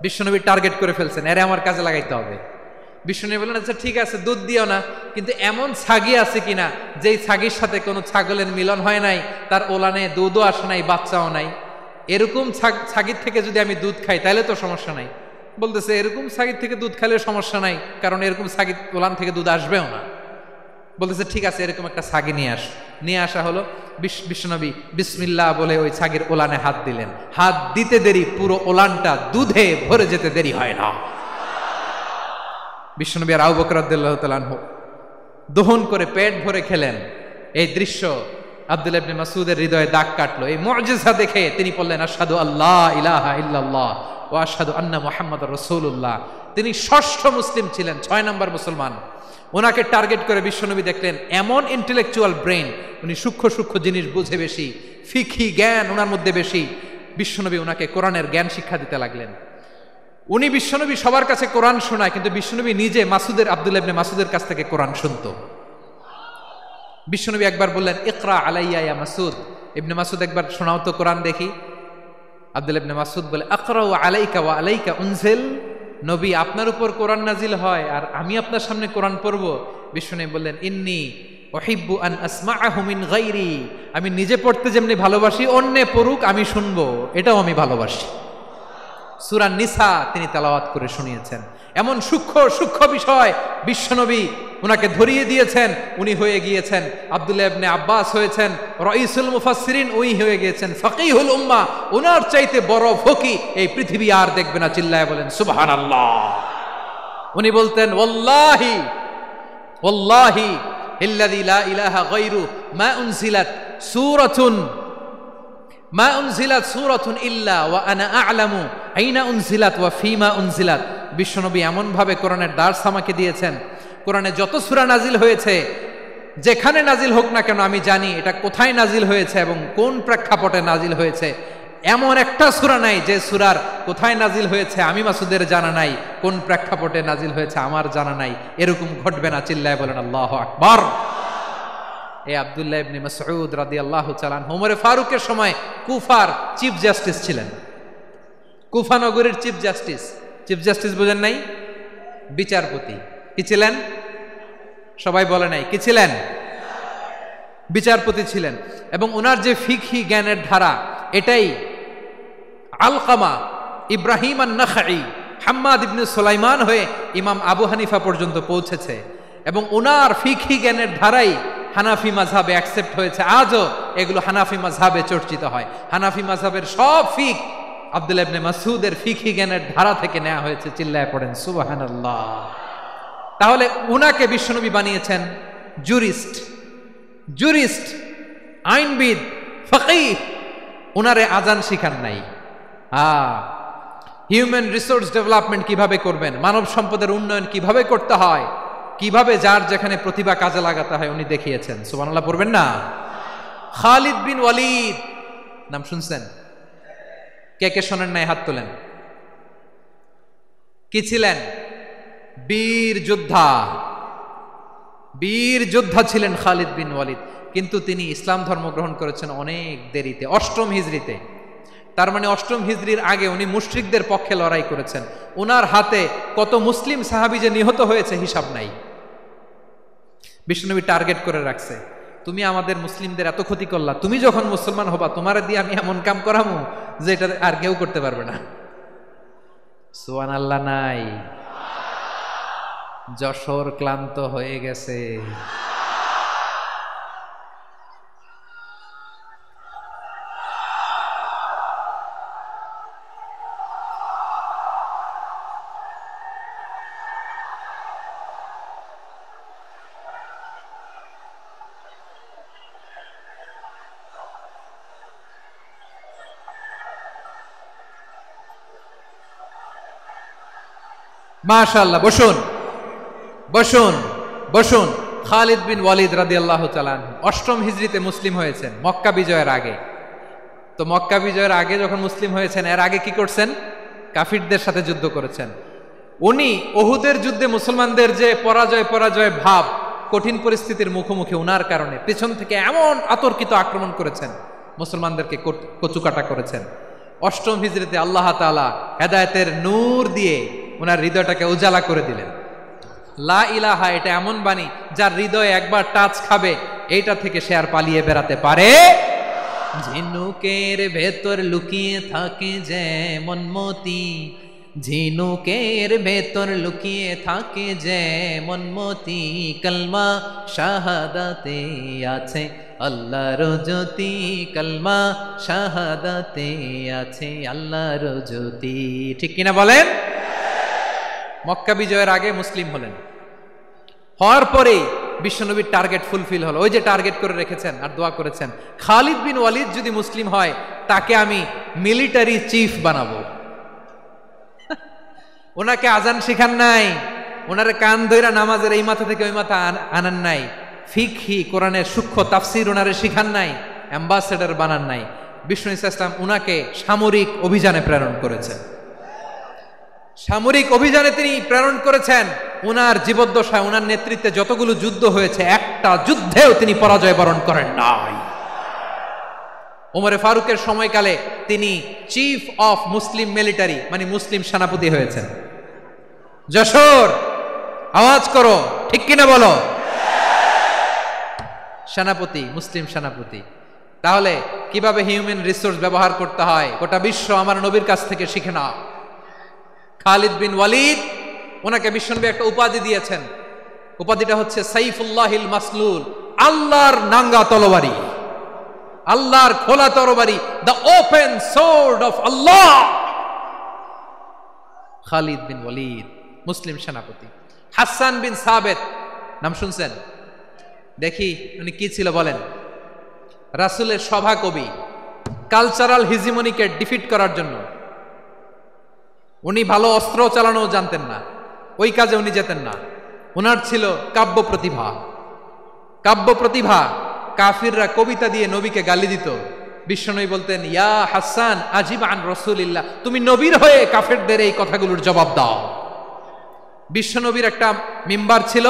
বিশ্বনবী টার্গেট করে ফেলছেন, এরে আমার কাজে লাগাইতে হবে। বিশ্বনবী বললেন, আচ্ছা ঠিক আছে, দুধ দিও না, কিন্তু এমন ছাগি আছে কিনা যেই ছাগির সাথে কোনো ছাগলের মিলন হয় নাই, তার ওলানে দুধও আসে নাই, বাচ্চাও নাই, এরকম ছাগির থেকে যদি আমি দুধ খাই তাহলে তো সমস্যা নাই। বলতেছে, এরকম ছাগির থেকে দুধ খাইলে সমস্যা নাই, কারণ এরকম ছাগির ওলান থেকে দুধ আসবেও না। বলতেছে, ঠিক আছে, এরকম একটা ছাগি নিয়ে আসা হলো। বিশ্বনবী বিসমিল্লাহ বলে ওই ছাগির ওলানে হাত দিলেন। হাত দিতে দেরি, পুরো ওলানটা দুধে ভরে যেতে দেরি হয় না। বিশ্বনবী আর আবু বকর রাদিয়াল্লাহু তাআলা আনহু দহন করে পেট ভরে খেলেন। এই দৃশ্য আব্দুল্লাহ ইবনে মাসউদের হৃদয়ে দাগ কাটলো। এই মুজিজা দেখে তিনি বললেন, আশহাদু আল্লা ইলাহা ইল্লাল্লাহ ওয়া আশহাদু আন্না মুহাম্মাদুর রাসূলুল্লাহ। তিনি ষষ্ঠ মুসলিম ছিলেন, 6 নম্বর মুসলমান। ওনাকে টার্গেট করে বিশ্বনবী দেখলেন এমন ইন্টেলেকচুয়াল ব্রেন, উনি সূক্ষ্ম সূক্ষ্ম জিনিস বুঝে বেশি, ফিকহি জ্ঞান ওনার মধ্যে বেশি। বিশ্বনবী ওনাকে কোরআনের জ্ঞান শিক্ষা দিতে লাগলেন। উনি বিশ্বনবী সবার কাছে কোরআন শোনায়, কিন্তু বিশ্বনবী নিজে আব্দুল্লাহ ইবনে মাসউদের কাছ থেকে কোরআন শুনতো। বিশ্বনবী একবার বললেন, ইকরা আলাইয়া ইয়া মাসউদ। ইবনে মাসউদ, একবার শোনাও তো কোরআন দেখি। আব্দুল্লাহ ইবনে মাসউদ বলে, আকরাউ আলাইকা ওয়া আলাইকা উনজিল। নবী, আপনার উপর কোরআন নাজিল হয় আর আমি আপনার সামনে কোরআন পড়ব। বিশ্বনবী বললেন, ইন্নী উহিব্বু আন আসমাআহু মিন গায়রি। আমি নিজে পড়তে যেমনি ভালোবাসি, অন্য পড়ুক আমি শুনবো, এটাও আমি ভালোবাসি। সূরা নিসা তিনি তেলাওয়াত করে শুনিয়েছেন। এমন সূক্ষ্ম সূক্ষ্ম বিষয় বিশ্বনবী উনাকে ধরিয়ে দিয়েছেন। উনি হয়ে গিয়েছেন, আব্দুল্লাহ ইবনে আব্বাস হয়েছেন রাইসুল মুফাসসিরিন, উনি হয়ে গিয়েছেন ফাকিহুল উম্মাহ। ওনার চাইতে বড় ফকি এই পৃথিবী আর দেখবে না। চিল্লায় বলেন সুবহানাল্লাহ। উনি বলতেন, ওয়াল্লাহি ওয়াল্লাহি ইল্লাযী লা ইলাহা গায়রু মা উনজিলাত সূরাতুন ইল্লা ওয়া আনা আ'লামু আইনা উনজিলাত ওয়া ফীমা উনজিলাত। বিশ্বনবী এমন ভাবে কোরআনের দার্স আমাকে দিয়েছেন, কোরআনে যত সূরা নাজিল হয়েছে, যেখানে নাজিল হোক না কেন আমি জানি এটা কোথায় নাজিল হয়েছে এবং কোন প্রেক্ষাপটে নাজিল হয়েছে। এমন একটা সূরা নাই যে সূরার কোথায় নাজিল হয়েছে আমি মাসুদের জানা নাই, কোন প্রেক্ষাপটে নাজিল হয়েছে আমার জানা নাই। এরকম ঘটবে না। চিল্লায় বলেন আল্লাহু আকবার। এই আব্দুল্লাহ ইবনে মাসউদ রাদিয়াল্লাহু তাআলা আনহু ওমর ফারুকের সময় কুফার চিফ জাস্টিস ছিলেন। কুফা নগরীর চিফ জাস্টিস বুঝেন নাই? বিচারপতি। কি ছিলেন? সবাই বলে নাই, কি ছিলেন? বিচারপতি ছিলেন। এবং ওনার যে ফিকহি জ্ঞানের ধারা, এটাই আলকামা, ইব্রাহিম আন-নাখাই, হাম্মাদ ইবনে সুলাইমান হয়ে ইমাম আবু হানিফা পর্যন্ত পৌঁছেছে। এবং ওনার ফিকহি জ্ঞানের ধারাই হানাফি মাযহাবে অ্যাকসেপ্ট হয়েছে। আজও এগুলো হানাফি মাযহাবে চর্চিত হয়। হানাফি মাযহাবের সব ফিক আব্দুল্লাহ ইবনে মাসউদের ফিকহি জ্ঞানের ধারা থেকে নেওয়া হয়েছে। চিল্লায় পড়েন সুবহানাল্লাহ। তাহলে উনাকে বিশ্বনবী বানিয়েছেন জুরিস্ট, আইনবিদ, ফকিহ। উনারে আজান শিখান নাই। হিউম্যান রিসোর্স ডেভেলপমেন্ট কিভাবে করবেন, মানব সম্পদের উন্নয়ন কিভাবে করতে হয়, কিভাবে যার যেখানে প্রতিভা কাজে লাগাতে হয় উনি দেখিয়েছেন। সুবহানাল্লাহ পড়বেন না? খালিদ বিন ওয়ালিদ নাম শুনছেন? কে কে শোনেন নাই হাত তোলেন। কি ছিলেন? বীর যোদ্ধা, বীর যোদ্ধা ছিলেন খালিদ বিন ওয়ালিদ। কিন্তু তিনি ইসলাম ধর্ম গ্রহণ করেছেন অনেক দেরিতে, 8ম হিজরিতে। তার মানে 8ম হিজরির আগে উনি মুশরিকদের পক্ষে লড়াই করেছেন। ওনার হাতে কত মুসলিম সাহাবী যে নিহত হয়েছে হিসাব নাই। বিশ্বনবী টার্গেট করে রাখছে, তুমি আমাদের মুসলিমদের এত ক্ষতি করলা, তুমি যখন মুসলমান হবা তোমার দিয়ে আমি এমন কাম করামু যে এটা আর কেউ করতে পারবে না। সুবহানাল্লাহ নাই? যশোর ক্লান্ত হয়ে গেছে। মাশাআল্লাহ, বসুন বসুন বসুন। খালিদ বিন ওয়ালিদ রাদিয়াল্লাহু তাআলা আনহু 8ম হিজরিতে মুসলিম হয়েছেন, মক্কা বিজয়ের আগে। তো মক্কা বিজয়ের আগে যখন মুসলিম হয়েছেন, এর আগে কি করছেন? কাফিরদের সাথে যুদ্ধ করেছেন। উনি উহুদের যুদ্ধে মুসলমানদের যে পরাজয় ভাব, কঠিন পরিস্থিতির মুখোমুখি উনার কারণে পেছন থেকে এমন আতর্কিত আক্রমণ করেছেন, মুসলমানদেরকে কচুকাটা করেছেন। 8ম হিজরিতে আল্লাহ তাআলা হেদায়েতের নূর দিয়ে ওনার হৃদয়টাকে উজালা করে দিলেন। লা ইলাহা এটা এমন বাণী যার হৃদয়ে একবার টাচ খাবে, এইটা থেকে সে আর পালিয়ে বেড়াতে পারে। ঝিনুকের ভেতর লুকিয়ে থাকে যেমন মতি, ঝিনুকের ভেতর লুকিয়ে থাকে যেমন মতি, কলমা শাহাদাতে আছে আল্লাহর জ্যোতি, কলমা শাহাদাতে আছে আল্লাহর জ্যোতি। ঠিক কিনা বলেন? মক্কা বিজয়ের আগে মুসলিম হলেন, হওয়ার পরে বিশ্বনবীর টার্গেট ফুলফিল হলো। ওই যে টার্গেট করে রেখেছেন আর দোয়া করেছেন, খালিদ বিন ওয়ালিদ যদি মুসলিম হয় তাকে আমি মিলিটারি চিফ বানাবো। ওনাকে আজান শিখান নাই, ওনারে কান ধইরা নামাজের এই মাথা থেকে ওই মাথা আনান নাই, ফিকহি কোরআনের সূক্ষ্ম তাফসীর ওনারে শিখান নাই, অ্যাম্বাসেডর বানান নাই। বিষ্ণু ইসলাম উনাকে সামরিক অভিযানে প্রেরণ করেছেন। সামরিক অভিযানে তিনি প্রেরণ করেছেন। উনার জীবদ্দশায় উনার নেতৃত্বে যতগুলো যুদ্ধ হয়েছে, একটা যুদ্ধেও তিনি পরাজয় বরণ করেন নাই। ওমরে ফারুকের সময়কালে তিনি চিফ অফ মুসলিম মিলিটারি, মানে মুসলিম সেনাপতি হয়েছেন। যশোর আওয়াজ করো, ঠিক কিনা বলো? সেনাপতি, মুসলিম সেনাপতি। তাহলে কিভাবে হিউম্যান রিসোর্স ব্যবহার করতে হয় গোটা বিশ্ব আমার নবীর কাছ থেকে শিখে নাও। খালিদ বিন ওয়ালিদ, ওনাকে বিশ্বনবী একটা উপাধি দিয়েছেন। উপাধিটা হচ্ছে সাইফুল্লাহিল মাসলুল, আল্লাহর নাঙ্গা তরবারি, আল্লাহর খোলা তরবারি, দ্য ওপেন সোর্ড অফ আল্লাহ। খালিদ বিন ওয়ালিদ মুসলিম সেনাপতি। হাসান বিন সাবেত নাম শুনছেন? দেখি উনি কি ছিল বলেন। রাসূলের সভা কবি, কালচারাল হিজিমনিকে ডিফিট করার জন্য। উনি ভালো অস্ত্র চালানো জানতেন না, ওই কাজে উনি যেতেন না। ওনার ছিল কাব্য প্রতিভা। কাব্য প্রতিভা, কাফিররা কবিতা দিয়ে নবীকে গালি দিত। বিশ্বনবী বলতেন, ইয়া হাসান আজিব আন রাসূলিল্লাহ, তুমি নবীর হয়ে কাফেরদের এই কথাগুলোর জবাব দাও। বিশ্বনবীর একটা মিম্বার ছিল।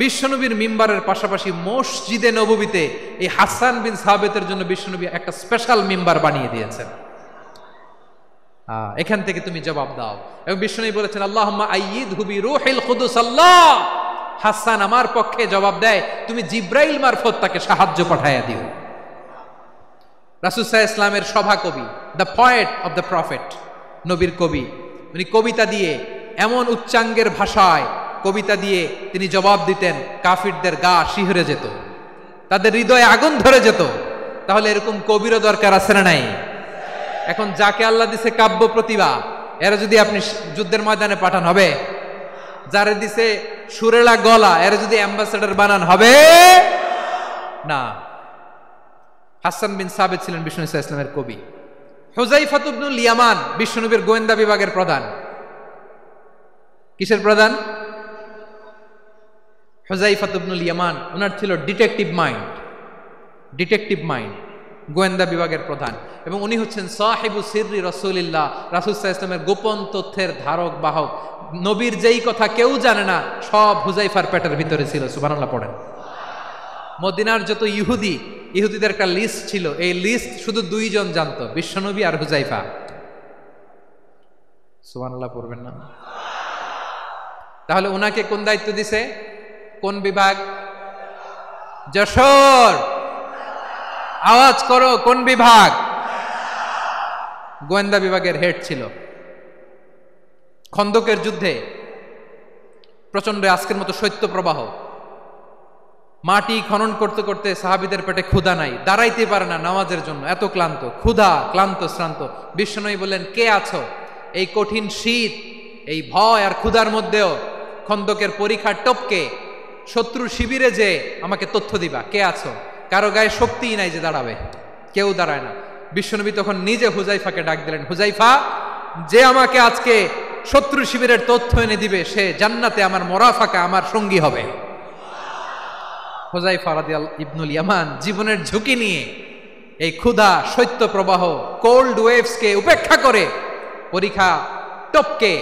বিশ্বনবীর মিম্বারের পাশাপাশি মসজিদে নববীতে এই হাসান বিন সাবেতের জন্য বিশ্বনবী একটা স্পেশাল মিম্বার বানিয়ে দিয়েছেন। এখান থেকে তুমি জবাব দাও। এবং বিশ্বনবী বলেছেন, আল্লাহুম্মা আইয়িদহু বিরূহিল কুদুস। আল্লাহ, হাসান আমার পক্ষে জবাব দেয়, তুমি জিব্রাইল মারফত তাকে সাহায্য পাঠাইয়া দিও। রাসূল সাল্লাল্লাহু আলাইহি ইসলামের সভা কবি, the poet of the prophet, নবীর কবি। উনি কবিতা দিয়ে, এমন উচ্চাঙ্গের ভাষায় কবিতা দিয়ে তিনি জবাব দিতেন, কাফিরদের গা শিহরে যেত, তাদের হৃদয়ে আগুন ধরে যেত। তাহলে এরকম কবিরও দরকার আছে না নাই? এখন যাকে আল্লাহ দিছে কাব্য প্রতিভা, এরা যদি আপনি যুদ্ধের ময়দানে পাঠান হবে? যারে দিছে সুরেলা গলা, এরা যদি অ্যাম্বাসেডর বানান হবে না। হাসান বিন সাবেত ছিলেন বিষ্ণু ইসলামের কবি। হুযায়ফা ইবনুল ইয়ামান বিশ্বনবীর গোয়েন্দা বিভাগের প্রধান। কিসের প্রধান? হুযায়ফা ইবনুল ইয়ামান। ওনার ছিল ডিটেকটিভ মাইন্ড। ডিটেকটিভ মাইন্ড, গোয়েন্দা বিভাগের প্রধান, এবং উনি হচ্ছেন সাহিবু সিররি রাসূলিল্লাহ, রাসূল সাল্লাল্লাহু আলাইহি ওয়াসাল্লামের গোপন তথ্যের ধারক বাহক। নবীর যেই কথা কেউ জানে না সব হুযাইফার পেটের ভিতরে ছিল। সুবহানাল্লাহ পড়েন। মদিনার যত ইহুদিদের একটা লিস্ট ছিল, এই লিস্ট শুধু দুইজন জানতো, বিশ্বনবী আর হুযাইফা। সুবহানাল্লাহ পড়বেন না? তাহলে ওনাকে কোন দায়িত্ব দিছে? কোন বিভাগ? যশোর, আওয়াজ করো, কোন বিভাগ? গোয়েন্দা বিভাগের হেড ছিল। খন্দকের যুদ্ধে প্রচন্ড আজকের মতো শৈত্য প্রবাহ, মাটি খনন করতে করতে সাহাবীদের পেটে ক্ষুধা নাই, দাঁড়াইতে পারে না নামাজের জন্য, এত ক্লান্ত, ক্ষুধা, ক্লান্ত, শ্রান্ত। বিশ্বনবী বললেন, কে আছো? এই কঠিন শীত, এই ভয় আর ক্ষুধার মধ্যেও খন্দকের পরীক্ষার টপকে শত্রু শিবিরে যে আমাকে তথ্য দিবা, কে আছো? কারো গায়ে শক্তিই নাই যে দাঁড়াবে, কেউ দাঁড়ায় না। বিশ্বনবী তখন নিজে হুযাইফাকে ডাক দিলেন, হুযাইফা, যে আমাকে আজকে শত্রু শিবিরের তথ্য এনে দিবে সে জান্নাতে আমার মোরাফাকা, আমার সঙ্গী হবে। হুযাইফা রাদিয়াল্লাহু ইবনুল ইয়ামান জীবনের ঝুঁকি নিয়ে এই ক্ষুধা, শৈত্য প্রবাহ, কোল্ড ওয়েভসকে উপেক্ষা করে পরীক্ষা টপকে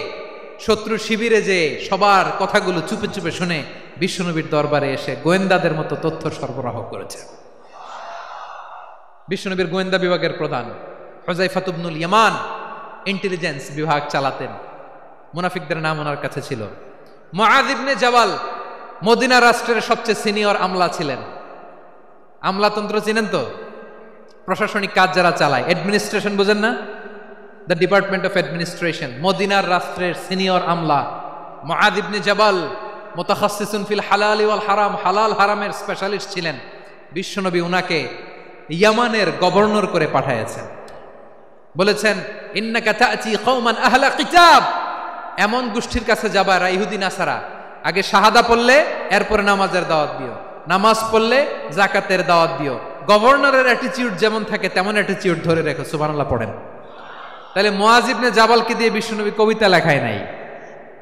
শত্রু শিবিরে যে সবার কথাগুলো চুপে চুপে শুনে বিশ্বনবীর দরবারে এসে গোয়েন্দাদের মতো তথ্য সরবরাহ করেছে। বিশ্বনবীর গোয়েন্দা বিভাগের প্রধান হুযাইফা ইবনুল ইয়ামান ইন্টেলিজেন্স বিভাগ চালাতেন। মুনাফিকদের নাম ওনার কাছে ছিল। মুআয ইবনে জাবাল মদিনা রাষ্ট্রের সবচেয়ে সিনিয়র আমলা ছিলেন। আমলাতন্ত্র চিনেন তো? প্রশাসনিক কাজ যারা চালায়, অ্যাডমিনিস্ট্রেশন বুঝেন না? The department of administration. মদিনার রাষ্ট্রের সিনিয়র আমলা মুআয ইবনে জাবাল মুতাখাসসিসুন ফিল হালাল ওয়াল হারাম, হালাল হারামের স্পেশালিস্ট ছিলেন। বিশ্বনবী উনাকে ইয়ামানের গভর্নর করে পাঠাইছেন। বলেছেন, ইন্নাকা তা'তি কওমান আহলা কিতাব, এমন গোষ্ঠীর কাছে যাবা এরা ইহুদি নাসারা, আগে শাহাদা পড়লে এরপরে নামাজের দাওয়াত দিও, নামাজ পড়লে যাকাতের দাওয়াত দিও। গভর্নরের অ্যাটিটিউড যেমন থাকে তেমন অ্যাটিটিউড ধরে রেখো। সুবহানাল্লাহ পড়েন। তাহলে মুআয ইবনে জাবালকে দিয়ে বিশ্বনবী কবিতা লেখায় নাই,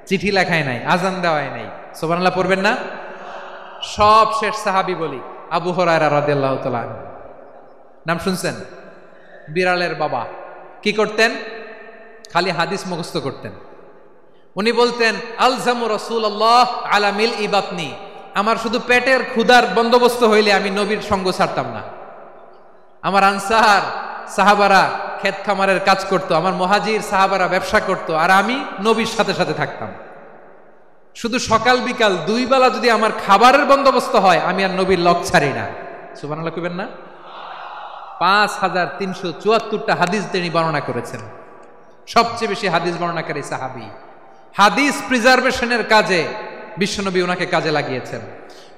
চিঠি লেখায় নাই, আজান দেওয়ায় নাই। সুবহানাল্লাহ পড়বেন না? সব শেষ সাহাবী বলি আবু হুরায়রা রাদিয়াল্লাহু তাআলা, নাম শুনছেন? বিড়ালের বাবা। কি করতেন? খালি হাদিস মুখস্থ করতেন। উনি বলতেন, আলজামু রাসূলুল্লাহ আলা মিল ইবাতনি, আমার শুধু পেটের ক্ষুধার বন্দোবস্ত হইলে আমি নবীর সঙ্গ ছাড়তাম না। আমার আনসার সাহাবারা ক্ষেত খামারের কাজ করতো, আমার মুহাজির সাহাবারা ব্যবসা করতো, আর আমি নবীর সাথে সাথে থাকতাম। শুধু সকাল বিকাল দুই বেলা যদি আমার খাবারের বন্দোবস্ত হয় আমি আর নবীর লক ছাড়ি না। সুবহানাল্লাহ কইবেন না? 5374টা হাদিস তিনি বর্ণনা করেছেন। সবচেয়ে বেশি হাদিস বর্ণনাকারী সাহাবী। হাদিস প্রিজার্ভেশনের কাজে বিশ্বনবী ওনাকে কাজে লাগিয়েছেন।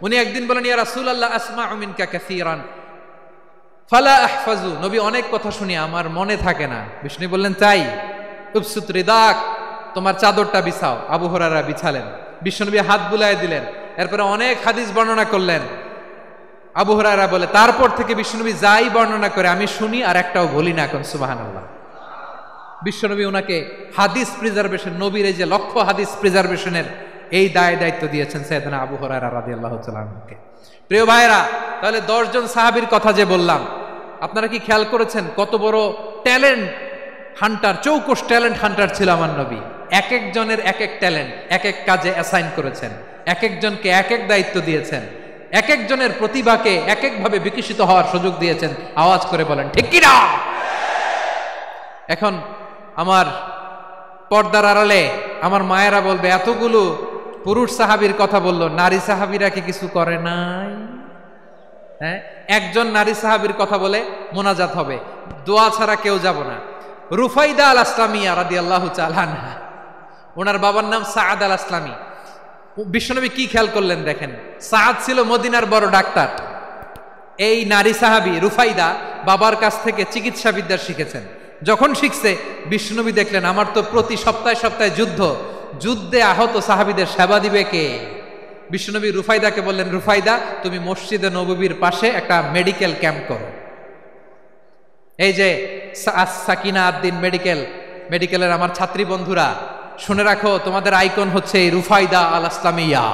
উনি একদিন বলেন, ইয়া রাসূলুল্লাহ আসমাউ মিনকা কাসীরান ফালা আহফাজু, নবী অনেক কথা শুনি আমার মনে থাকে না। বিষ্ণু বললেন, তাই? উবসুত রিদাক, তোমার চাদরটা বিছাও। আবু হুরায়রা বিছালেন, বিশ্বনবী হাত বুলায় দিলেন, এরপরে অনেক হাদিস বর্ণনা করলেন। আবু হুরায়রা বলে, তারপর থেকে বিশ্বনবী যাই বর্ণনা করে আমি শুনি আর একটাও বলি না। এখন সুবহানাল্লাহ। বিশ্বনবী ওনাকে হাদিস প্রিজার্ভেশন, নবীর এই যে লক্ষ্য হাদিস প্রিজার্ভেশনের এই দায়িত্ব দিয়েছেন সাইয়েদনা আবু হুরায়রা রাদিয়াল্লাহু তাআলা আনহুকে। প্রিয় ভাইরা, তাহলে 10 জন সাহাবীর কথা যে বললাম, আপনারা কি খেয়াল করেছেন কত বড় ট্যালেন্ট হান্টার, চৌকস ট্যালেন্ট হান্টার ছিল আমার নবী। এক একজনের এক এক ট্যালেন্ট, এক এক কাজে অ্যাসাইন করেছেন, এক একজনকে এক এক দায়িত্ব দিয়েছেন, এক একজনের প্রতিভাকে এক একভাবে বিকশিত হওয়ার সুযোগ দিয়েছেন। আওয়াজ করে বলেন ঠিক কি না? এখন আমার পর্দার আড়ালে আমার মায়েরা বলবে, এতগুলো পুরুষ সাহাবীর কথা বললো, নারী সাহাবীরা কি কিছু করে নাই? হ্যাঁ, একজন নারী সাহাবীর কথা বলে মোনাজাত হবে, দোয়া ছাড়া কেউ যাব না। রুফাইদা আল আসলামিয়া রাদিয়াল্লাহু তাআলা আনহা, ওনার বাবার নাম সাআদ আল আসলামি। বিশ্বনবী কি খেয়াল করলেন দেখেন, সাআদ ছিল মদিনার বড় ডাক্তার। এই নারী সাহাবী রুফাইদা বাবার কাছ থেকে চিকিৎসা বিদ্যা শিখেছেন। যখন শিখছে বিশ্বনবী দেখলেন, আমার তো প্রতি সপ্তাহে সপ্তাহে যুদ্ধে আহত সাহাবীদের সেবা দিবে কে? বিশ্বনবী রুফাইদাকে বললেন, রুফাইদা তুমি মসজিদে নববীর পাশে একটা মেডিকেল ক্যাম্প করো। এই যে সাকিনা আদ্দিন মেডিকেলের আমার ছাত্রী বন্ধুরা শুনে রাখো, তোমাদের আইকন হচ্ছে এই রুফাইদা আল আসলামিয়া।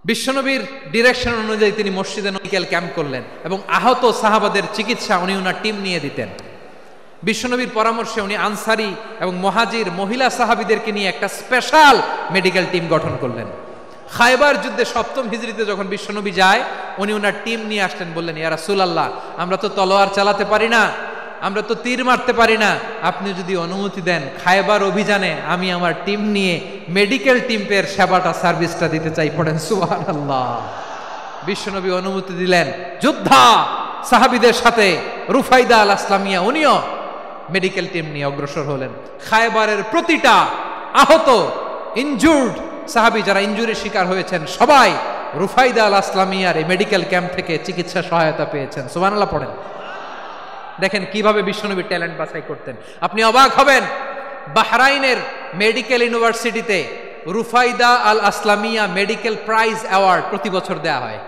বিশ্বনবীর ডিরেকশন অনুযায়ী তিনি মসজিদে মেডিকেল ক্যাম্প করলেন এবং আহত সাহাবাদের চিকিৎসা উনি ওনার টিম নিয়ে দিতেন। বিশ্বনবীর পরামর্শে উনি আনসারি এবং মুহাজির মহিলা সাহাবীদেরকে নিয়ে একটা স্পেশাল মেডিকেল টিম গঠন করলেন। খায়বার যুদ্ধে 7ম হিজরিতে যখন বিশ্বনবী যায়, উনি ওনার টিম নিয়ে আসলেন, বললেন, ইয়া রাসূলুল্লাহ, আমরা তো তলোয়ার চালাতে পারি না, আমরা তো তীর মারতে পারি না, আপনি যদি অনুমতি দেন খায়বার অভিযানে আমি আমার টিম নিয়ে মেডিকেল টিমের সেবাটা সার্ভিসটা দিতে চাই। পড়েন সুবহানাল্লাহ। বিশ্বনবী অনুমতি দিলেন। যোদ্ধা সাহাবীদের সাথে রুফাইদা আল আসলামিয়া উনিও মেডিকেল টিম নিয়ে অগ্রসর হলেন। খায়বারের প্রতিটা আহত ইনজুর্ড সাহাবী যারা ইনজুরির শিকার হয়েছেন সবাই রুফাইদা আল আসলামিয়ার এই মেডিকেল ক্যাম্প থেকে চিকিৎসা সহায়তা পেয়েছেন। সুবহানাল্লাহ পড়েন। দেখেন কিভাবে বিশ্বনবী ট্যালেন্ট বাছাই করতেন। আপনি অবাক হবেন, বাহরাইনের মেডিকেল ইউনিভার্সিটিতে রুফাইদা আল আসলামিয়া মেডিকেল প্রাইজ অ্যাওয়ার্ড প্রতি বছর দেয়া হয়।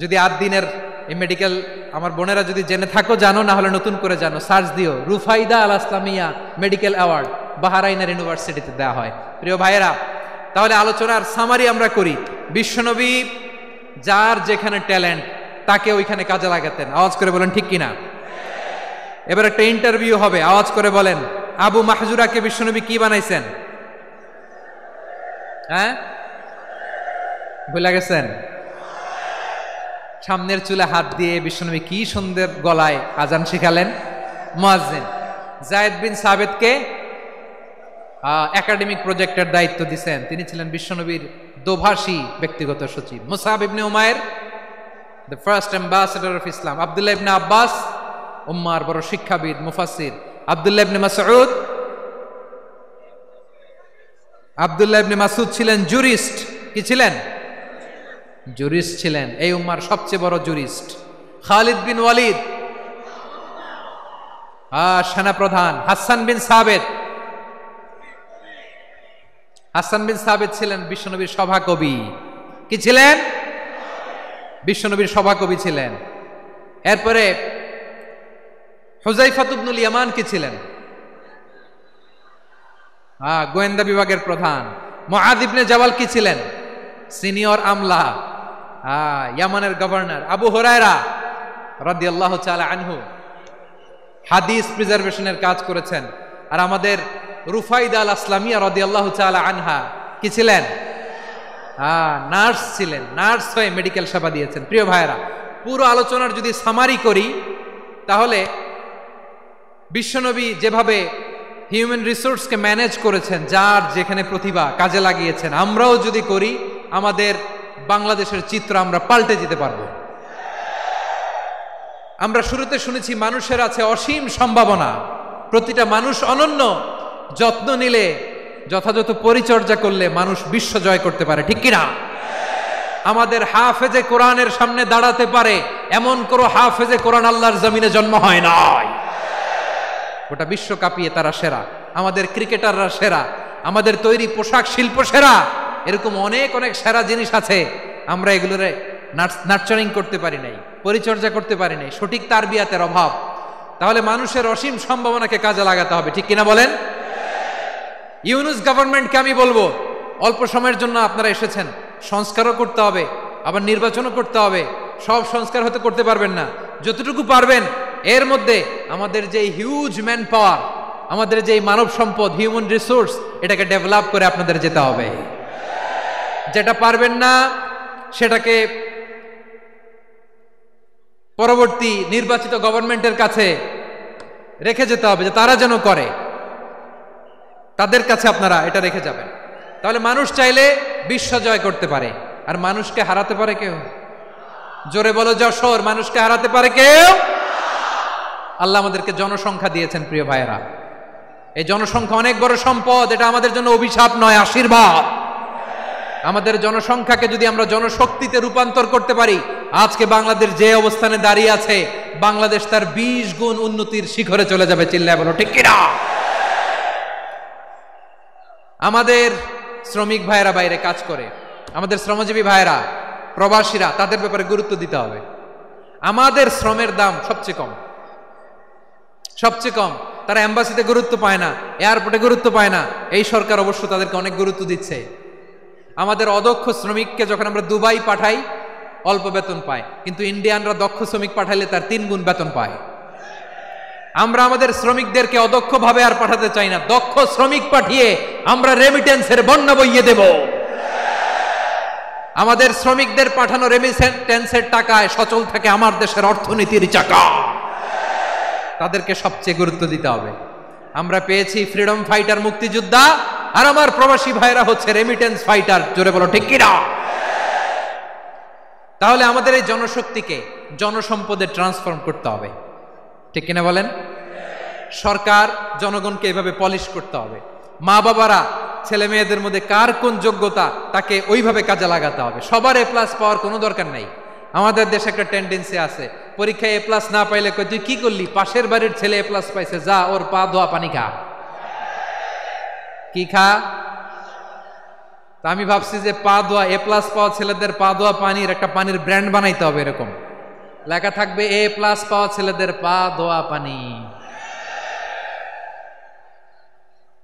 যদি 8 দিনের এই মেডিকেল আমার বোনেরা যদি জেনে থাকো জানো, না হলে নতুন করে জানো, সার্চ দিও রুফাইদা আল আসলামিয়া মেডিকেল অ্যাওয়ার্ড বাহরাইনের ইউনিভার্সিটিতে দেওয়া হয়। প্রিয় ভাইয়েরা, তাহলে আলোচনার সামারি আমরা করি। বিশ্বনবী যার যেখানে ট্যালেন্ট তাকে ওইখানে কাজে লাগাতেন। আওয়াজ করে বলেন ঠিক কিনা? এবার একটা ইন্টারভিউ হবে, আওয়াজ করে বলেন, আবু মাহজুরাকে বিশ্বনবী কি বানাইছেন? হ্যাঁ, ভুলে গেছেন? সামনের চুলে হাত দিয়ে বিশ্বনবী কি সুন্দর গলায় আজান শিখালেন, মুয়াজ্জিন। যায়েদ বিন সাবিতকে একাডেমিক প্রজেক্টের দায়িত্ব দিয়েছেন, তিনি ছিলেন বিশ্বনবীর দোভাষী ব্যক্তিগত সচিব। মুসআব ইবনে Umair the first ambassador of Islam, Abdullah ইবনে আব্বাস উম্মার বড় শিক্ষাবিদ মুফাসসির, আব্দুল্লাহ ইবনে মাসউদ ছিলেন জুরিস্ট। কি ছিলেন? জুরিস্ট ছিলেন, এই উম্মার সবচেয়ে বড় জুরিস্ট। খালিদ বিন ওয়ালিদ সেনাপ্রধান। হাসান বিন সাবিত ছিলেন বিশ্বনবীর সভাকবি। কি ছিলেন? বিশ্বনবীর সভাকবি ছিলেন। এরপরে হুযায়ফা ইবনুল ইয়ামান কি ছিলেন? গোয়েন্দা বিভাগের প্রধান। মুআয ইবনে জাবাল কি ছিলেন? সিনিয়র আমলা, ইয়ামানের গভর্নর। আবু হুরায়রা রাদিয়াল্লাহু তাআলা আনহু হাদিস প্রিজার্ভেশনের কাজ করেছেন। আর আমাদের রুফাইদা আল আসলামিয়া রাদিয়াল্লাহু তাআলা আনহা কি ছিলেন? নার্স ছিলেন, নার্স হয়ে মেডিকেল সেবা দিয়েছেন। প্রিয় ভাইয়েরা, পুরো আলোচনার যদি সামারি করি তাহলে বিশ্বনবী যেভাবে হিউম্যান রিসোর্সকে ম্যানেজ করেছেন, যার যেখানে প্রতিভা কাজে লাগিয়েছেন, আমরাও যদি করি আমাদের বাংলাদেশের চিত্র আমরা পাল্টে যেতে পারবো। আমরা শুরুতে শুনেছি মানুষের আছে অসীম সম্ভাবনা, প্রতিটা মানুষ অনন্য, যত্ন নিলে, যথাযথ পরিচর্যা করলে মানুষ বিশ্ব জয় করতে পারে। ঠিক কিনা? আমাদের হাফেজে কোরআনের সামনে দাঁড়াতে পারে এমন কোনো হাফেজে কোরআন আল্লাহর জমিনে জন্ম হয় নাই। গোটা বিশ্ব কাঁপিয়ে তারা সেরা, আমাদের ক্রিকেটাররা সেরা, আমাদের তৈরি পোশাক শিল্প সেরা। এরকম অনেক অনেক সেরা জিনিস আছে, আমরা এগুলোরে নার্চারিং করতে পারি নাই, পরিচর্যা করতে পারি নাই, সঠিক তারবিয়াতের অভাব। তাহলে মানুষের অসীম সম্ভাবনাকে কাজে লাগাতে হবে। ঠিক কিনা বলেন? ইউনুস গভর্নমেন্টকে আমি বলবো, অল্প সময়ের জন্য আপনারা এসেছেন, সংস্কারও করতে হবে, আবার নির্বাচনও করতে হবে। সব সংস্কার হতে করতে পারবেন না, যতটুকু পারবেন এর মধ্যে আমাদের যে হিউজ ম্যান পাওয়ার, আমাদের যে মানব সম্পদ, হিউম্যান রিসোর্স, এটাকে ডেভেলপ করে আপনাদের যেতে হবে। যেটা পারবেন না সেটাকে পরবর্তী নির্বাচিত গভর্নমেন্টের কাছে রেখে যেতে হবে, যে তারা যেন করে, তাদের কাছে আপনারা এটা রেখে যাবেন। তাহলে মানুষ চাইলে বিশ্ব জয় করতে পারে। আর মানুষকে হারাতে পারে কেউ? জোরে বলো যশোর, মানুষকে হারাতে পারে কেউ? আল্লাহ আমাদেরকে জনসংখ্যা দিয়েছেন। প্রিয় ভাইয়েরা, এই জনসংখ্যা অনেক বড় সম্পদ, এটা আমাদের জন্য অভিশাপ নয়, আশীর্বাদ। আমাদের জনসংখ্যাকে যদি আমরা জনশক্তিতে রূপান্তর করতে পারি, আজকে বাংলাদেশ যে অবস্থানে দাঁড়িয়ে আছে, বাংলাদেশ তার 20 গুণ উন্নতির শিখরে চলে যাবে। চিল্লায় বলো ঠিক কিনা? আমাদের শ্রমিক ভাইয়েরা বাইরে কাজ করে, আমাদের শ্রমজীবী ভাইয়েরা, প্রবাসীরা, তাদের ব্যাপারে গুরুত্ব দিতে হবে। আমাদের শ্রমের দাম সবচেয়ে কম, সবচেয়ে কম। তারা এম্বাসিতে গুরুত্ব পায় না, এয়ারপোর্টে গুরুত্ব পায় না। এই সরকার অবশ্য তাদেরকে অনেক গুরুত্ব দিচ্ছে। আমাদের অদক্ষ শ্রমিককে যখন আমরা দুবাই পাঠাই অল্প বেতন পায়, কিন্তু ইন্ডিয়ানরা দক্ষ শ্রমিক পাঠাইলে তার 3 গুণ বেতন পায়। আমরা আমাদের শ্রমিকদেরকে অদক্ষ ভাবে আর পাঠাতে চাই না, দক্ষ শ্রমিক পাঠিয়ে আমরা রেমিটেন্সের বন্যা বইয়ে দেব। আমাদের শ্রমিকদের পাঠানো রেমিটেন্সের টাকায় সচল থাকে আমার দেশের অর্থনীতির চাকা। তাদেরকে সবচেয়ে গুরুত্ব দিতে হবে। আমরা পেয়েছি ফ্রিডম ফাইটার, মুক্তিযোদ্ধা, আর আমার প্রবাসী ভাইরা হচ্ছে রেমিটেন্স ফাইটার। জোরে বলো ঠিক কিনা? তাহলে আমাদের এই জনশক্তিকে জনসম্পদে ট্রান্সফর্ম করতে হবে, ঠিক কিনা বলেন? সরকার জনগণকে এভাবে পলিশ করতে হবে। মা বাবারা ছেলে মেয়েদের মধ্যে কার কোন যোগ্যতা তাকে ওইভাবে কাজে লাগাতে হবে। সবার এ প্লাস পাওয়ার কোনো দরকার নাই। আমাদের দেশে একটা টেন্ডেন্সি আছে, পরীক্ষায় এ প্লাস না পাইলে কই তুই কি করলি, পাশের বাড়ির ছেলে এ প্লাস পাইছে, যা ওর পা ধোয়া পানি খা। কি খা? তা আমি ভাবছি যে পা ধোয়া, এ প্লাস পাওয়া ছেলেদের পা ধোয়া পানির একটা পানির ব্র্যান্ড বানাইতে হবে, এরকম লেখা থাকবে এ প্লাস পাওয়া ছেলেদের পা ধোয়া পানি।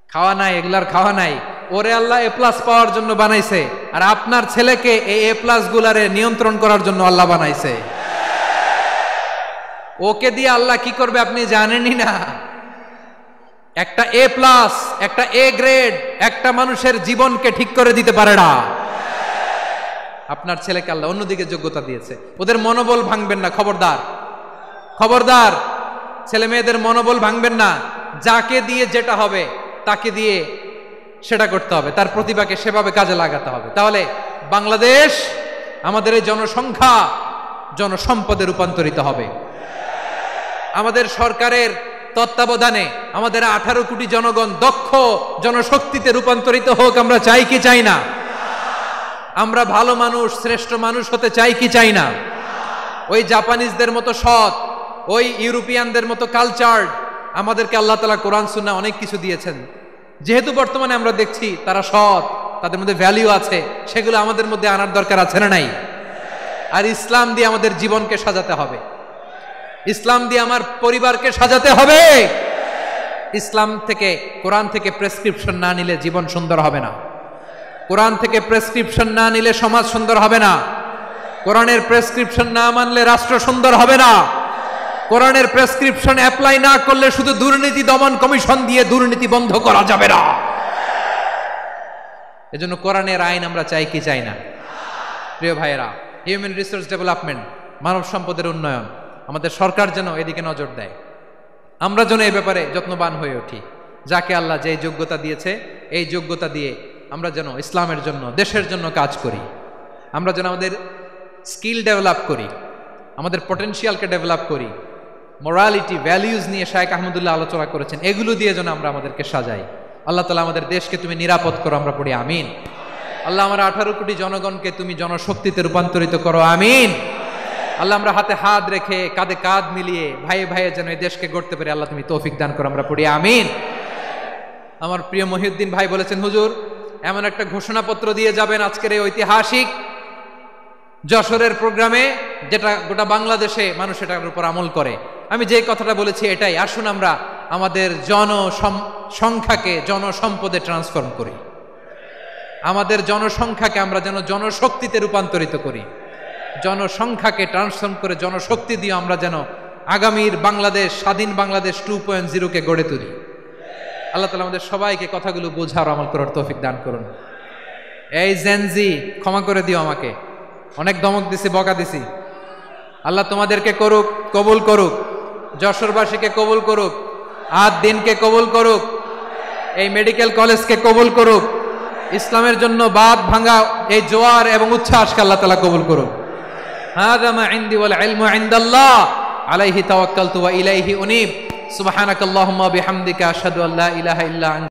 খাওয়া নাই, এগুলার খাওয়া নাই। ওরে আল্লাহ এ প্লাস পাওয়ার জন্য বানাইছে, আর আপনার ছেলেকে এই এ প্লাস গুলারে নিয়ন্ত্রণ করার জন্য আল্লাহ বানাইছে। ওকে দিয়ে আল্লাহ কি করবে আপনি জানেনই না। একটা এ প্লাস, একটা এ গ্রেড একটা মানুষের জীবনকে ঠিক করে দিতে পারে না। আপনার ছেলেকে আল্লাহ অন্যদিকে যোগ্যতা দিয়েছে, ওদের মনোবল ভাঙবেন না। খবরদার, খবরদার, ছেলে মেয়েদের মনোবল ভাঙবেন না। যাকে দিয়ে যেটা হবে তাকে দিয়ে সেটা করতে হবে, তার প্রতিভাকে সেভাবে কাজে লাগাতে হবে। তাহলে বাংলাদেশ, আমাদের এই জনসংখ্যা জনসম্পদে রূপান্তরিত হবে। আমাদের সরকারের তত্ত্বাবধানে আমাদের 18 কোটি জনগণ দক্ষ জনশক্তিতে রূপান্তরিত হোক। আমরা চাই কি চাই না? আমরা ভালো মানুষ, শ্রেষ্ঠ মানুষ হতে চাই কি চাই না? ওই জাপানিজদের মতো সৎ, ওই ইউরোপিয়ানদের মতো কালচার্ড। আমাদেরকে আল্লাহ তাআলা কোরআন সুন্নাহ অনেক কিছু দিয়েছেন, যেহেতু বর্তমানে আমরা দেখছি তারা সৎ, তাদের মধ্যে ভ্যালু আছে, সেগুলো আমাদের মধ্যে আনার দরকার আছে না নাই? আর ইসলাম দিয়ে আমাদের জীবনকে সাজাতে হবে, ইসলাম দিয়ে আমার পরিবারকে সাজাতে হবে। ইসলাম থেকে, কোরআন থেকে প্রেসক্রিপশন না নিলে জীবন সুন্দর হবে না। কোরআন থেকে প্রেসক্রিপশন না নিলে সমাজ সুন্দর হবে না। কোরআনের প্রেসক্রিপশন না মানলে রাষ্ট্র সুন্দর হবে না। কোরআনের প্রেসক্রিপশন অ্যাপ্লাই না করলে শুধু দুর্নীতি দমন কমিশন দিয়ে দুর্নীতি বন্ধ করা যাবে না। এজন্য কোরআনের আইন আমরা চাই কি চাই না? প্রিয় ভাইয়েরা, হিউম্যান রিসোর্স ডেভেলপমেন্ট, মানব সম্পদের উন্নয়ন, আমাদের সরকার যেন এদিকে নজর দেয়। আমরা যেন এই ব্যাপারে যত্নবান হয়ে উঠি। যাকে আল্লাহ যে যোগ্যতা দিয়েছে, এই যোগ্যতা দিয়ে আমরা যেন ইসলামের জন্য, দেশের জন্য কাজ করি। আমরা যেন আমাদের স্কিল ডেভেলপ করি, আমাদের পটেনশিয়ালকে ডেভেলপ করি। মোরালিটি, ভ্যালিউজ নিয়ে শায়েখ আহমদুল্লাহ আলোচনা করেছেন, এগুলো দিয়ে যেন আমরা আমাদেরকে সাজাই। আল্লাহ তাআলা আমাদের দেশকে তুমি নিরাপদ করো, আমরা পড়ি আমিন। আল্লাহ আমার 18 কোটি জনগণকে তুমি জনশক্তিতে রূপান্তরিত করো, আমিন। আল্লাহ আমরা হাতে হাত রেখে, কাঁধে কাঁধ মিলিয়ে, ভাইয়ে ভাইয়ে যেন এই দেশকে গড়তে পারি, আল্লাহ তুমি তৌফিক দান করো, আমরা পড়ি আমিন। আমার প্রিয় মহিউদ্দিন ভাই বলেছেন, হুজুর এমন একটা ঘোষণাপত্র দিয়ে যাবেন আজকের এই ঐতিহাসিক যশোরের প্রোগ্রামে, যেটা গোটা বাংলাদেশে মানুষ এটার উপর আমল করে। আমি যে কথাটা বলেছি এটাই, আসুন আমরা আমাদের জনসংখ্যাকে জনসম্পদে ট্রান্সফর্ম করি। আমাদের জনসংখ্যাকে আমরা যেন জনশক্তিতে রূপান্তরিত করি। জনসংখ্যাকে ট্রান্সফর্ম করে জনশক্তি দিয়ে আমরা যেন আগামীর বাংলাদেশ, স্বাধীন বাংলাদেশ 2.0 গড়ে তুলি। আল্লাহ তাআলা আমাদের সবাইকে কথাগুলো বোঝার, আমল করার তৌফিক দান করুন। এই জেনজি, ক্ষমা করে দিও আমাকে, অনেক ধমক দিছি, বকা দিছি। আল্লাহ তোমাদেরকে করুক, কবুল করুক, যশোরবাসীকে কবুল করুক, আদ দিনকে কবুল করুক, এই মেডিকেল কলেজকে কবুল করুক, ইসলামের জন্য বাঁধ ভাঙা এই জোয়ার এবং উচ্ছ্বাসকে আল্লাহ তাআলা কবুল করুক। হাযা মা ইনদি ওয়াল ইলমু ইনদাল্লাহ আলাইহি তাওয়াক্কালতু ওয়া ইলাইহি উনীব। সুবহানাকাল্লাহুম্মা ওয়া বিহামদিকা আশহাদু আল্লা ইলাহা ইল্লা আনতা